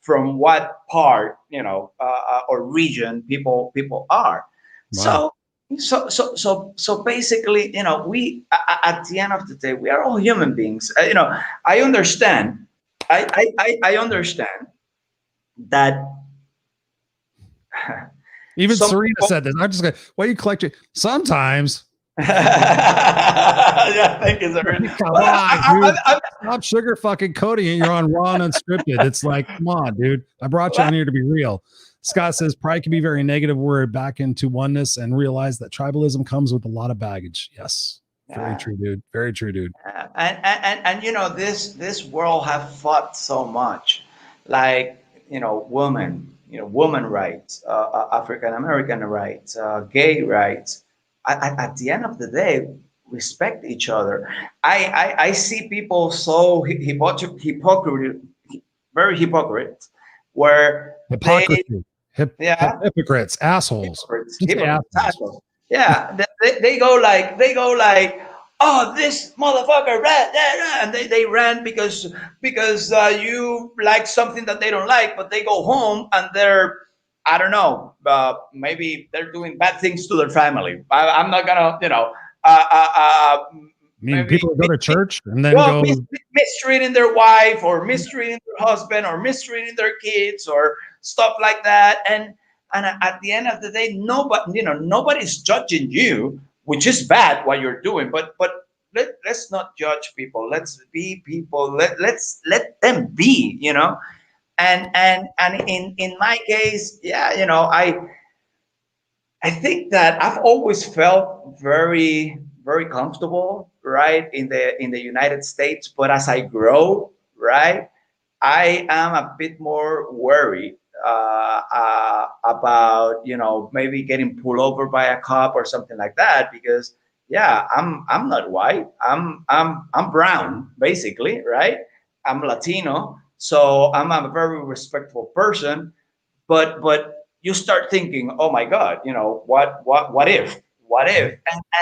from what part, or region people are. Wow. So basically, at the end of the day, we are all human beings. I understand. I understand that Even some Serena people. said this. I'm just going, why you collect it? Sometimes. Yeah, thank you, sir. Come But on, dude. Stop sugar fucking Cody and you're on Raw and Unscripted. It's like, come on, dude. I brought you on here to be real. Scott says pride can be very negative. We're back into oneness and realize that tribalism comes with a lot of baggage. Yes. Very true, dude. Very true, dude. And this world have fought so much, like woman rights, African American rights, gay rights. At the end of the day, respect each other. I see people so hypocrite, very hypocrite, where they Hypocrisy. yeah Hypocrites, assholes. Just say hypocrites. assholes. Yeah, they go like, oh, this motherfucker ran, and they ran because you like something that they don't like, but they go home and they're, I don't know, maybe they're doing bad things to their family. I'm not gonna, I mean, maybe people go to church and then go, mistreating their wife or mistreating their husband or mistreating their kids or stuff like that. And at the end of the day, nobody's judging you, which is bad what you're doing. But let's not judge people. Let's be people. Let's let them be. And in my case, yeah, I think that I've always felt very, very comfortable, right, in the United States. But as I grow, right, I am a bit more worried about maybe getting pulled over by a cop or something like that because yeah, I'm not white. I'm brown basically, right? I'm Latino, so I'm a very respectful person, but you start thinking, oh my God, what if,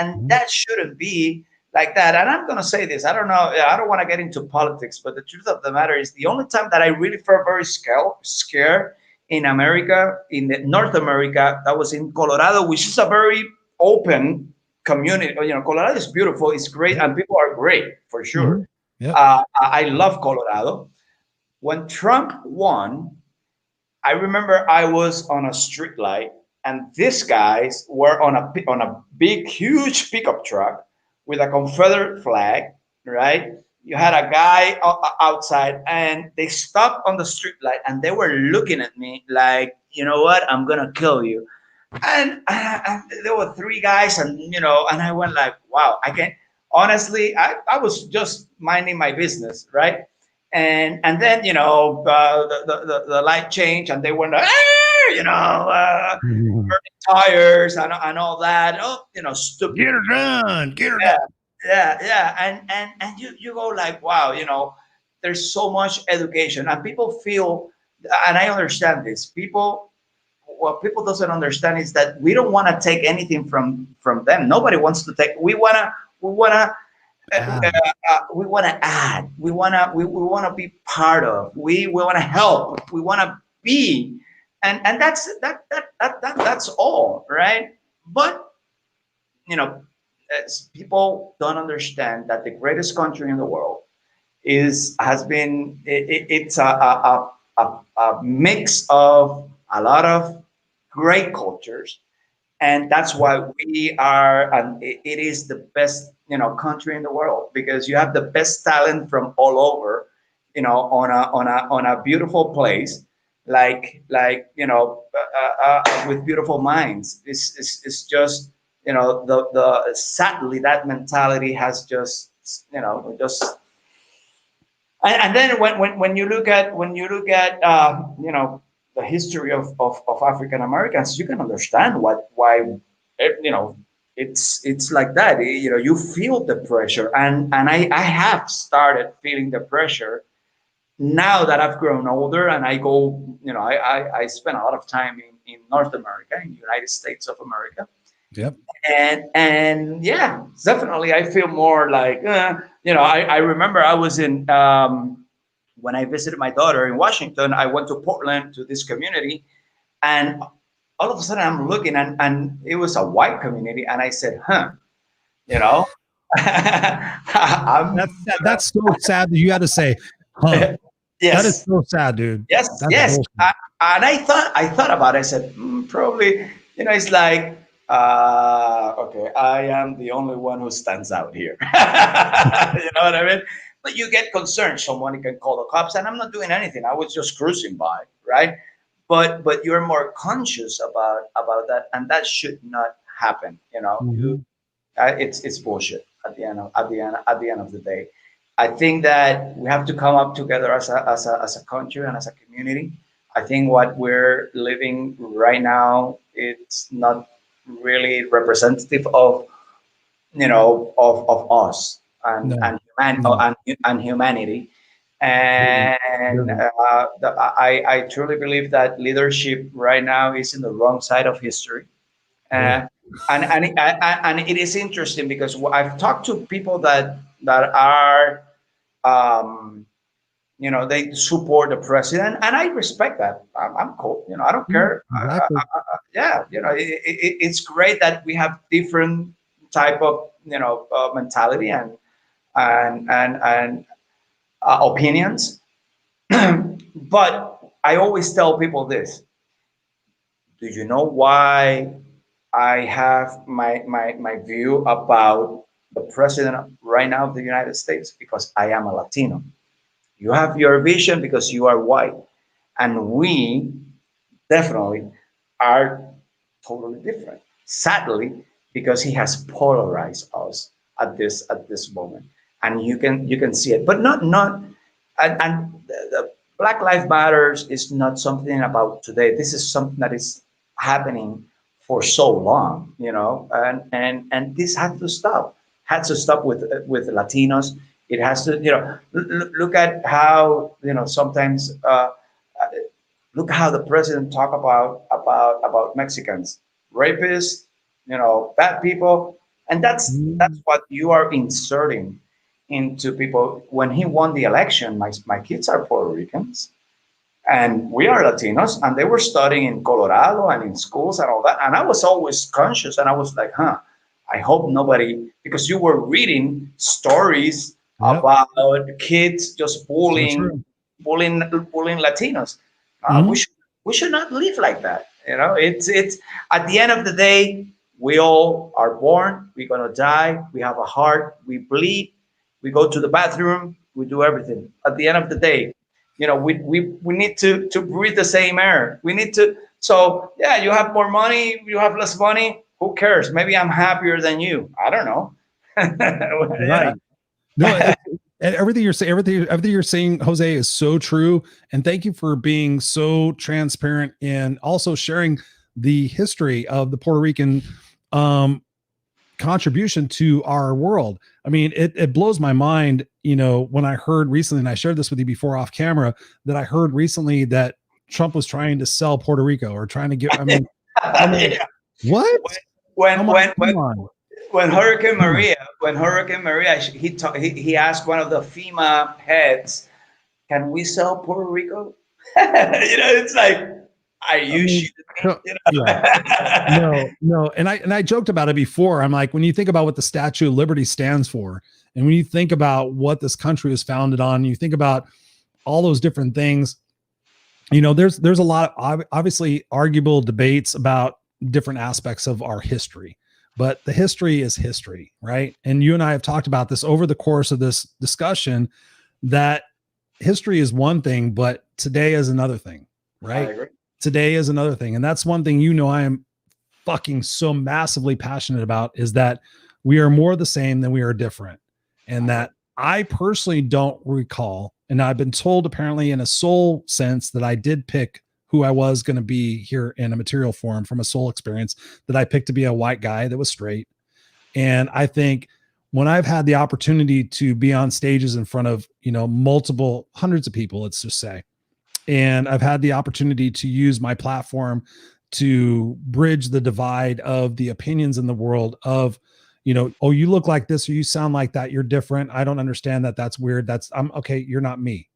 and Mhm. that shouldn't be like that. And I'm gonna say this, I don't know, I don't want to get into politics, but the truth of the matter is the only time that I really felt very scared in America, in North America, that was in Colorado, which is a very open community. Colorado is beautiful, it's great, and people are great for sure. Mhm. Yep. I love Colorado. When Trump won, I remember I was on a street light, and these guys were on a big, huge pickup truck with a Confederate flag, right? You had a guy outside, and they stopped on the street light, and they were looking at me like, you know what? I'm gonna kill you. And there were three guys, and I went like, wow, I can't. Honestly, I was just minding my business, right? And then the light changed and they went, hey, Mhm. burning tires and all that. Oh, stupid. Get her done. Get her Yeah, done. yeah. And you go like, wow, there's so much education, and people feel, and I understand this. What people doesn't understand is that we don't want to take anything from them. Nobody wants to take. Ah, We want to add. We want to be part of. We want to help. We want to be, and that's all, right? But you know, people don't understand that the greatest country in the world it's a mix of a lot of great cultures, and that's why we are, and it is the best country in the world, because you have the best talent from all over, on a beautiful place, with beautiful minds. It's just, the sadly that mentality has just. And then when you look at the history of African Americans, you can understand why, you know it's like that. You feel the pressure, and I have started feeling the pressure now that I've grown older, and I go, I spend a lot of time in North America, in the United States of America, yep. and yeah, definitely I feel more like, I remember I was in, when I visited my daughter in Washington. I went to Portland, to this community, and all of a sudden I'm looking, and it was a white community, and I said, you know I'm That's so sad that you had to say, huh? That is yes, so sad, dude. yes, That's yes. bullshit. And I thought about it. I said, probably, it's like, okay, I am the only one who stands out here. You know what I mean? But you get concerned. Someone can call the cops, and I'm not doing anything. I was just cruising by, right? But you're more conscious about that, and that should not happen. Mhm. It's bullshit at the end of the day. I think that we have to come up together as a country and as a community. I think what we're living right now, it's not really representative of us, and No, and human no. and humanity. Really, And really. I truly believe that leadership right now is in the wrong side of history. Oh, uh, and it is interesting because I've talked to people that are, um, they support the president, and I respect that. I'm cool. I don't yeah, care. exactly. Yeah, it's great that we have different type of mentality and opinions. But I always tell people this: do you know why I have my view about the president right now of the United States? Because I am a Latino. You have your vision because you are white, and we definitely are totally different. Sadly, because he has polarized us at this moment, and you can see it, but not and the Black Lives Matters is not something about today. This is something that is happening for so long, and this had to stop. Had to stop with Latinos. It has to, look at how, sometimes, look how the president talk about Mexicans, rapists, bad people, and that's Mm, what you are inserting into people. When he won the election, my kids are Puerto Ricans, and we are Latinos, and they were studying in Colorado and in schools and all that, and I was always conscious, and I was like, I hope nobody, because you were reading stories yep. about kids just So bullying true. bullying bullying Latinos. We Mhm. should we should not live like that. It's at the end of the day, we all are born. We're gonna die. We have a heart. We bleed. We go to the bathroom. We do everything. At the end of the day, we need to breathe the same air. We need to. So yeah, you have more money. You have less money. Who cares? Maybe I'm happier than you. I don't know. You know? Right. No, And everything you're saying, everything you're saying, Jose, is so true. And thank you for being so transparent and also sharing the history of the Puerto Rican contribution to our world. I mean, it blows my mind, when I heard recently, and I shared this with you before off camera, that I heard recently that Trump was trying to sell Puerto Rico or trying to get, I mean, Yeah. what? When Come on. When Hurricane Maria, he asked one of the FEMA heads, "Can we sell Puerto Rico?" It's like, are I you mean, shitting me? yeah. No. And I joked about it before. I'm like, when you think about what the Statue of Liberty stands for, and when you think about what this country is founded on, you think about all those different things, there's a lot of obviously arguable debates about different aspects of our history, but the history is history, right? And you and I have talked about this over the course of this discussion, that history is one thing, but today is another thing, right? I agree. Today is another thing. And that's one thing, I am fucking so massively passionate about, is that we are more the same than we are different. And that I personally don't recall, and I've been told apparently in a soul sense that I did pick who I was going to be here in a material form from a soul experience, that I picked to be a white guy that was straight. And I think when I've had the opportunity to be on stages in front of, multiple hundreds of people, let's just say, and I've had the opportunity to use my platform to bridge the divide of the opinions in the world of, oh, you look like this, or you sound like that, you're different, I don't understand that, that's weird, I'm okay, you're not me.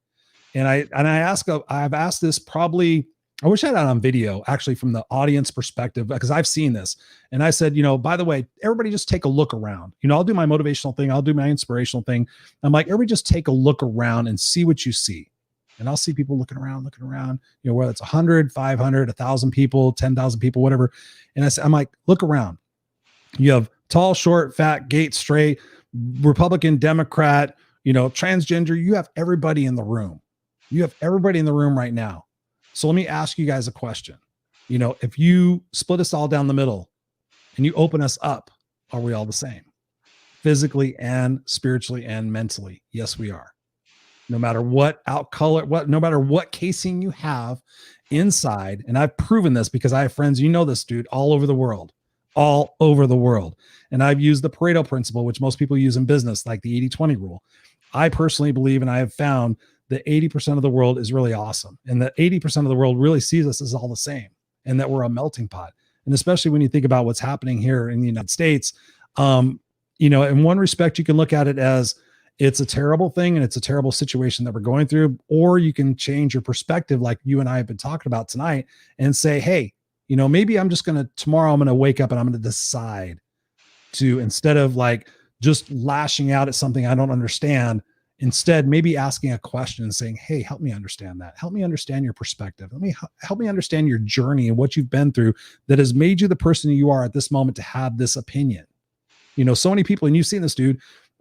And I've asked this probably, I wish I had it on video actually from the audience perspective, because I've seen this. And I said, by the way, everybody just take a look around. I'll do my motivational thing, I'll do my inspirational thing. I'm like, everybody just take a look around and see what you see. And I'll see people looking around, whether it's 100, 500, 1,000 people, 10,000 people, whatever. And I'm like, look around. You have tall, short, fat, gait, straight, Republican, Democrat, transgender. You have everybody in the room. You have everybody in the room right now. So let me ask you guys a question. If you split us all down the middle and you open us up, are we all the same? Physically and spiritually and mentally? Yes, we are. No matter what no matter what casing you have inside. And I've proven this because I have friends, this, dude, all over the world. And I've used the Pareto principle, which most people use in business, like the 80-20 rule. I personally believe, and I have found that 80% of the world is really awesome. And that 80% of the world really sees us as all the same, and that we're a melting pot. And especially when you think about what's happening here in the United States, in one respect, you can look at it as it's a terrible thing and it's a terrible situation that we're going through, or you can change your perspective, like you and I have been talking about tonight, and say, hey, maybe tomorrow I'm going to wake up and I'm going to decide to, instead of like just lashing out at something I don't understand, instead maybe asking a question and saying, hey, help me understand that. Help me understand your perspective. Help me understand your journey and what you've been through that has made you the person you are at this moment to have this opinion. So many people, and you've seen this, dude,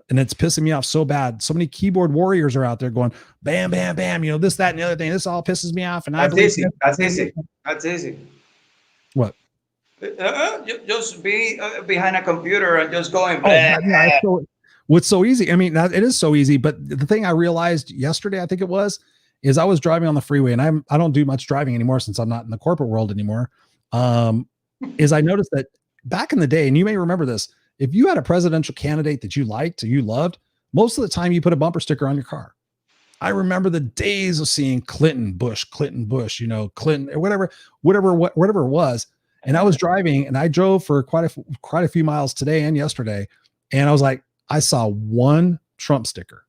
and it's pissing me off so bad. So many keyboard warriors are out there going, bam, bam, bam, this, that, and the other thing. This all pisses me off. And That's easy. What? Just be behind a computer and just going. What's so easy? I mean, it is so easy. But the thing I realized yesterday, I think it was, is I was driving on the freeway, and I don't do much driving anymore since I'm not in the corporate world anymore. Is I noticed that back in the day, and you may remember this, if you had a presidential candidate that you liked or you loved, most of the time you put a bumper sticker on your car. I remember the days of seeing Clinton, Bush, Clinton, Clinton, or whatever it was. And I was driving, and I drove for quite a few miles today and yesterday. And I was like, I saw one Trump sticker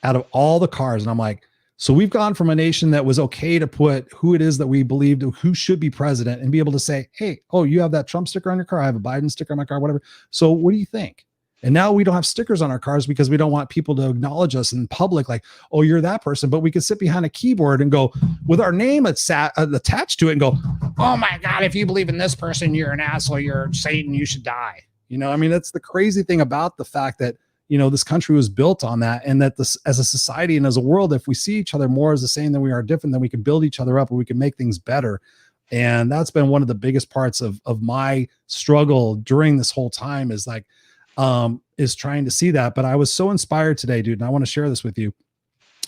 out of all the cars. And I'm like, so we've gone from a nation that was okay to put who it is that we believed who should be president and be able to say, hey, oh, you have that Trump sticker on your car. I have a Biden sticker on my car, whatever. So what do you think? And now we don't have stickers on our cars because we don't want people to acknowledge us in public, like, oh, you're that person. But we can sit behind a keyboard and go with our name attached to it and go, oh my God, if you believe in this person, you're an asshole, you're Satan, you should die. I mean, that's the crazy thing about the fact that, this country was built on that, and that this, as a society and as a world, if we see each other more as the same than we are different, then we can build each other up and we can make things better. And that's been one of the biggest parts of my struggle during this whole time, is like, is trying to see that. But I was so inspired today, dude, and I want to share this with you.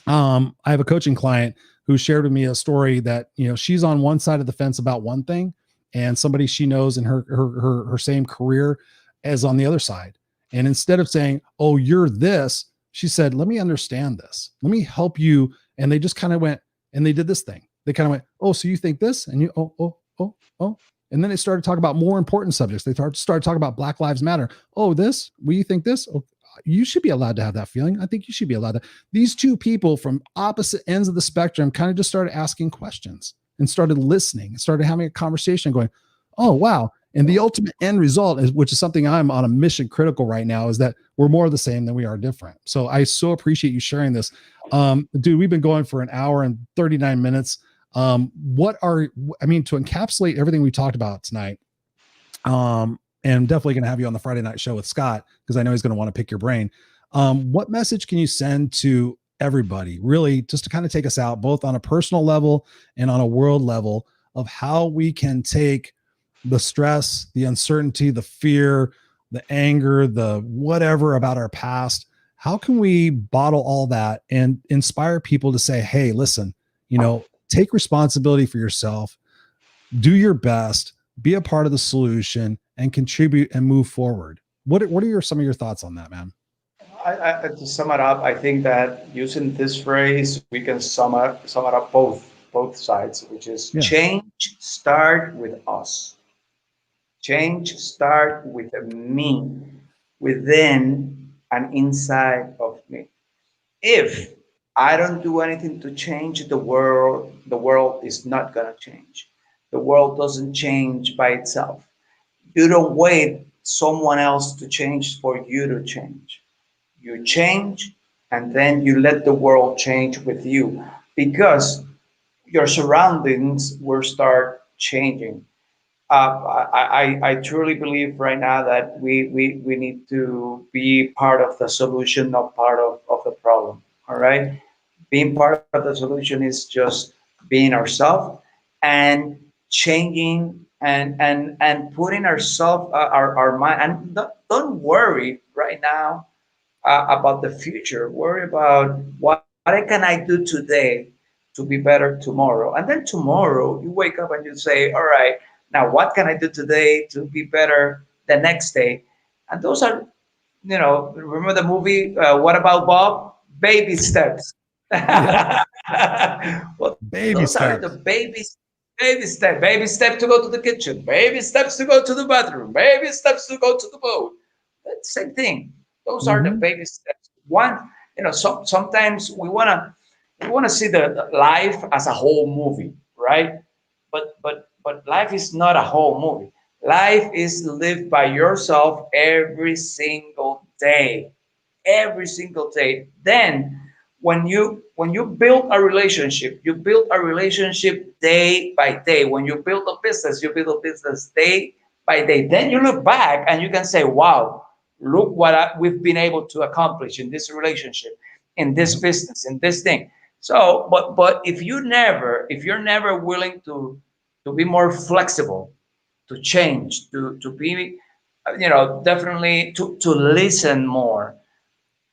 I have a coaching client who shared with me a story that, you know, she's on one side of the fence about one thing, and somebody she knows in her same career is on the other side. And instead of saying, "Oh, you're this," she said, "Let me understand this. Let me help you." And they just kind of went and they did this thing. They kind of went, "Oh, so you think this?" And you, oh. And then they started talking about more important subjects. They started talking about Black Lives Matter. "Oh, this? Well, you think this? Oh, you should be allowed to have that feeling. I think you should be allowed to." These two people from opposite ends of the spectrum kind of just started asking questions and started listening and started having a conversation going, "Oh, wow." And the ultimate end result is, which is something I'm on a mission critical right now, is that we're more the same than we are different. So I so appreciate you sharing this. Dude, we've been going for an hour and 39 minutes. To encapsulate everything we talked about tonight, and I'm definitely going to have you on the Friday night show with Scott, because I know he's going to want to pick your brain. What message can you send to everybody, really, just to kind of take us out, both on a personal level and on a world level, of how we can take the stress, the uncertainty, the fear, the anger, the whatever about our past? How can we bottle all that and inspire people to say, "Hey, listen, you know, take responsibility for yourself, do your best, be a part of the solution, and contribute and move forward"? What are some of your thoughts on that, man? To sum it up, I think that using this phrase, we can sum it up both sides, which is Yeah. change start with us. Change start with me, within and inside of me. If I don't do anything to change the world is not gonna change. The world doesn't change by itself. You don't wait someone else to change for you to change. You change, and then you let the world change with you, because your surroundings will start changing. I truly believe right now that we need to be part of the solution, not part of the problem. All right. Being part of the solution is just being ourselves and changing and putting ourselves, our mind, and don't worry right now about the future. Worry about what can I do today to be better tomorrow. And then tomorrow you wake up and you say, all right, now what can I do today to be better the next day? And those are, remember the movie, What About Bob? Baby steps. Yeah. Well, Baby those are steps. the babies. Baby step to go to the kitchen, baby steps to go to the bathroom, baby steps to go to the boat. That's the same thing. Those are the Mm-hmm. baby steps. One, sometimes we wanna see the life as a whole movie, right? But life is not a whole movie. Life is lived by yourself every single day. Then when you build a relationship, you build a relationship day by day. When you build a business, you build a business day by day. Then you look back and you can say, wow, look what we've been able to accomplish in this relationship, in this business, in this thing. So but if you're never willing to be more flexible, to change, to be, definitely to listen more,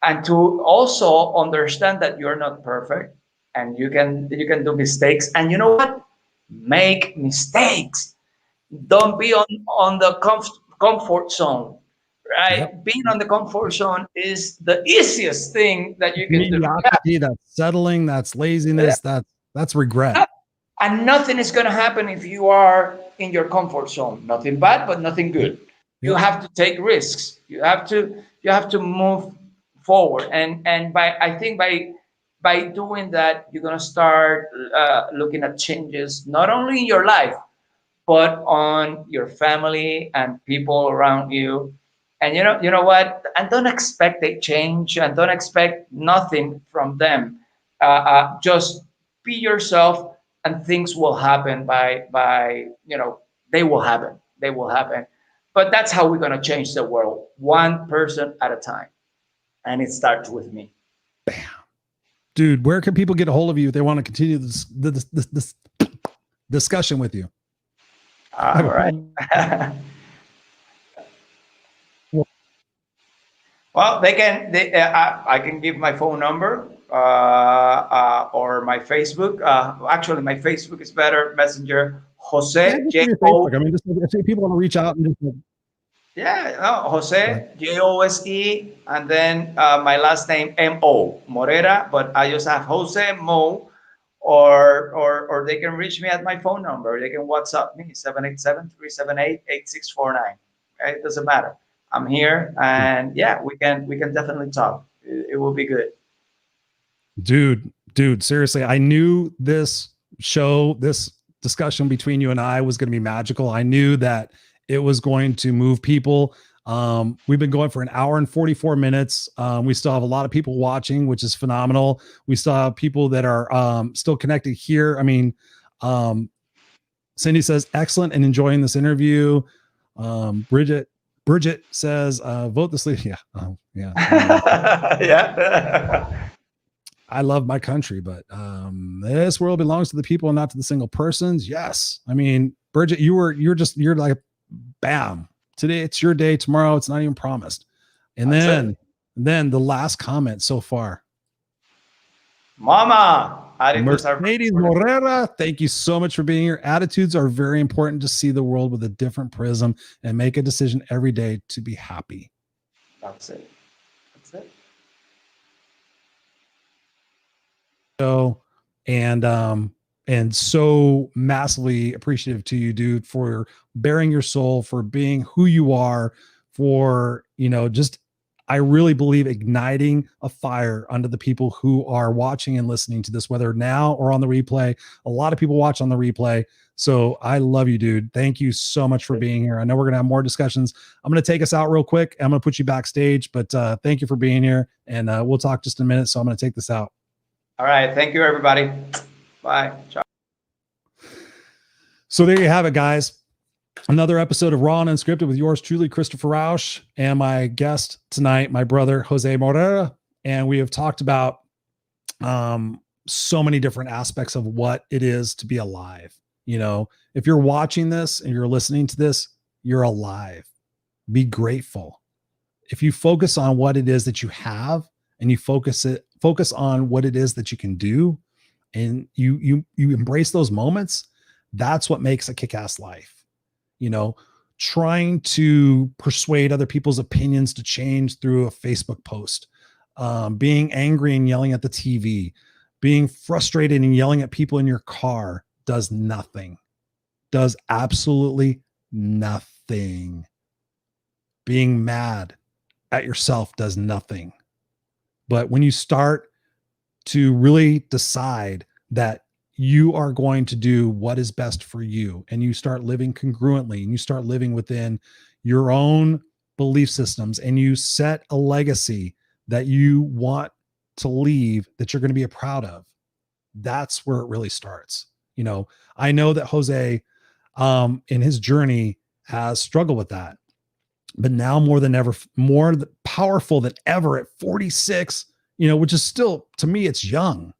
and to also understand that you're not perfect, and you can do mistakes, and you know what, make mistakes. Don't be on the comfort zone, Yep. right? Being on the comfort zone is the easiest thing that you can do. Mediocrity, that's settling, that's laziness, that's regret. And nothing is going to happen if you are in your comfort zone. Nothing bad, but nothing good. You Yep. have to take risks. You have to move forward. And I think by doing that, you're going to start looking at changes not only in your life, but on your family and people around you. And you know what? And don't expect a change, and don't expect nothing from them. Just be yourself, and things will happen. They will happen. They will happen. But that's how we're gonna change the world, one person at a time, and it starts with me. Dude, where can people get a hold of you if they want to continue this discussion with you? All right. Well, I can give my phone number or my Facebook. Actually, my Facebook is better. Messenger Yeah, Jose just J for your Facebook. O. I mean, just if people want to reach out and just like, Yeah, no, go ahead. Jose Jose, and then my last name Mo Morera. But I just have Jose Mo, or they can reach me at my phone number. They can WhatsApp me 787-378-8649. Okay, it doesn't matter. I'm here, and yeah, we can definitely talk. It will be good. Dude, seriously, I knew this discussion between you and I was going to be magical. I knew that it was going to move people. We've been going for an hour and 44 minutes. We still have a lot of people watching, which is phenomenal. We still have people that are still connected here. I mean, Cindy says, excellent and enjoying this interview. Bridget says, vote this leader. Yeah. Yeah. Yeah. I love my country, but this world belongs to the people and not to the single persons. Yes. I mean, Bridget, you're like, bam. Today it's your day. Tomorrow it's not even promised. And That's then, it. then the last comment so far. Mama, attitudes are very Mercedes important. Morera, thank you so much for being here. Attitudes are very important to see the world with a different prism and make a decision every day to be happy. That's it. That's it. So, and so massively appreciative to you, dude, for bearing your soul, for being who you are, for, just, I really believe igniting a fire under the people who are watching and listening to this, whether now or on the replay. A lot of people watch on the replay. So I love you, dude. Thank you so much for being here. I know we're going to have more discussions. I'm going to take us out real quick. I'm going to put you backstage, but thank you for being here, and we'll talk just in a minute. So I'm going to take this out. All right. Thank you, everybody. Bye. Ciao. So there you have it, guys. Another episode of Raw and Unscripted with yours truly, Christopher Rausch, and my guest tonight, my brother, Jose Morera. And we have talked about so many different aspects of what it is to be alive. If you're watching this and you're listening to this, you're alive. Be grateful. If you focus on what it is that you have and you focus on what it is that you can do, and you embrace those moments, that's what makes a kick-ass life. Trying to persuade other people's opinions to change through a Facebook post, being angry and yelling at the TV, being frustrated and yelling at people in your car does nothing, does absolutely nothing. Being mad at yourself does nothing. But when you start to really decide that you are going to do what is best for you, and you start living congruently, and you start living within your own belief systems, and you set a legacy that you want to leave, that you're going to be proud of, that's where it really starts. I know that Jose, in his journey, has struggled with that, but now more than ever, more powerful than ever at 46, which is still, to me, it's young,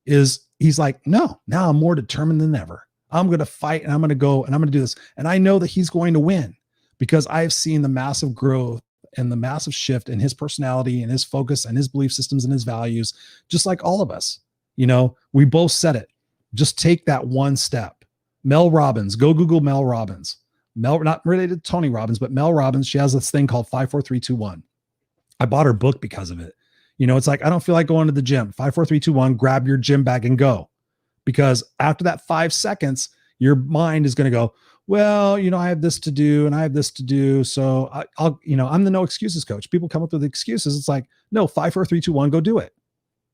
he's like, no, now I'm more determined than ever. I'm going to fight, and I'm going to go, and I'm going to do this. And I know that he's going to win, because I've seen the massive growth and the massive shift in his personality and his focus and his belief systems and his values, just like all of us. We both said it. Just take that one step. Mel Robbins, go Google Mel Robbins. Mel, not related to Tony Robbins, but Mel Robbins. She has this thing called 5-4-3-2-1. I bought her book because of it. It's like, I don't feel like going to the gym. 5-4-3-2-1, grab your gym bag and go. Because after that 5 seconds, your mind is going to go, well, I have this to do and I have this to do. So I'm the no excuses coach. People come up with excuses. It's like, no, 5-4-3-2-1, go do it.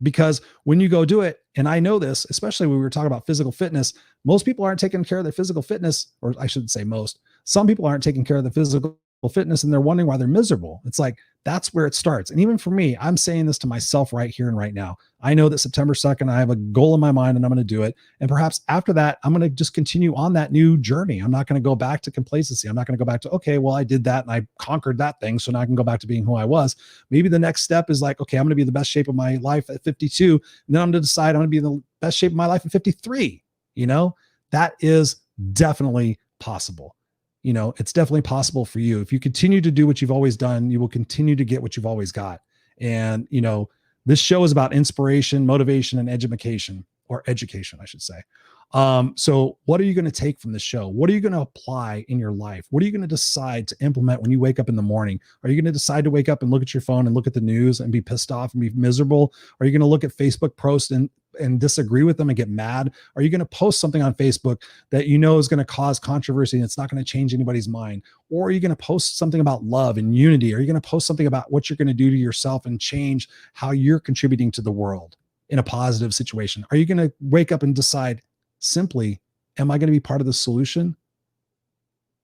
Because when you go do it, and I know this, especially when we were talking about physical fitness, most people aren't taking care of their physical fitness, or I shouldn't say most, some people aren't taking care of the physical fitness, and they're wondering why they're miserable. It's like, that's where it starts. And even for me, I'm saying this to myself right here and right now. I know that September 2nd, I have a goal in my mind, and I'm going to do it. And perhaps after that, I'm going to just continue on that new journey. I'm not going to go back to complacency. I'm not going to go back to, okay, well, I did that and I conquered that thing, so now I can go back to being who I was. Maybe the next step is like, okay, I'm going to be in the best shape of my life at 52. And then I'm going to decide I'm going to be in the best shape of my life at 53. That is definitely possible. you know, it's definitely possible for you. If you continue to do what you've always done, you will continue to get what you've always got. And, you know, this show is about inspiration, motivation, and education, or education, I should say. So what are you going to take from this show? What are you going to apply in your life? What are you going to decide to implement when you wake up in the morning? Are you going to decide to wake up and look at your phone and look at the news and be pissed off and be miserable? Are you going to look at Facebook posts and disagree with them and get mad? Are you going to post something on Facebook that you know is going to cause controversy and it's not going to change anybody's mind? Or are you going to post something about love and unity? Are you going to post something about what you're going to do to yourself and change how you're contributing to the world in a positive situation? Are you going to wake up and decide simply, am I going to be part of the solution,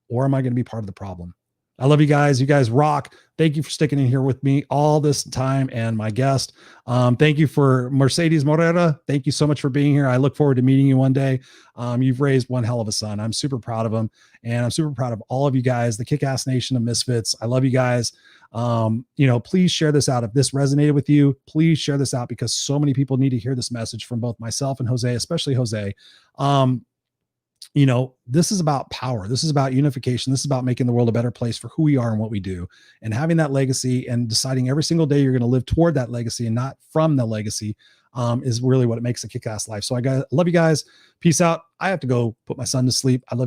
or am I going to be part of the problem? I love you guys. You guys rock. Thank you for sticking in here with me all this time, and my guest. Thank you for Mercedes Morera. Thank you so much for being here. I look forward to meeting you one day. You've raised one hell of a son. I'm super proud of him, and I'm super proud of all of you guys, the Kick-Ass Nation of Misfits. I love you guys. You know, please share this out. If this resonated with you, please share this out, because so many people need to hear this message from both myself and Jose, especially Jose. You know, this is about power. This is about unification. This is about making the world a better place for who we are and what we do, and having that legacy and deciding every single day you're going to live toward that legacy and not from the legacy, is really what it makes a kick-ass life. So I love you guys. Peace out. I have to go put my son to sleep. I love you guys.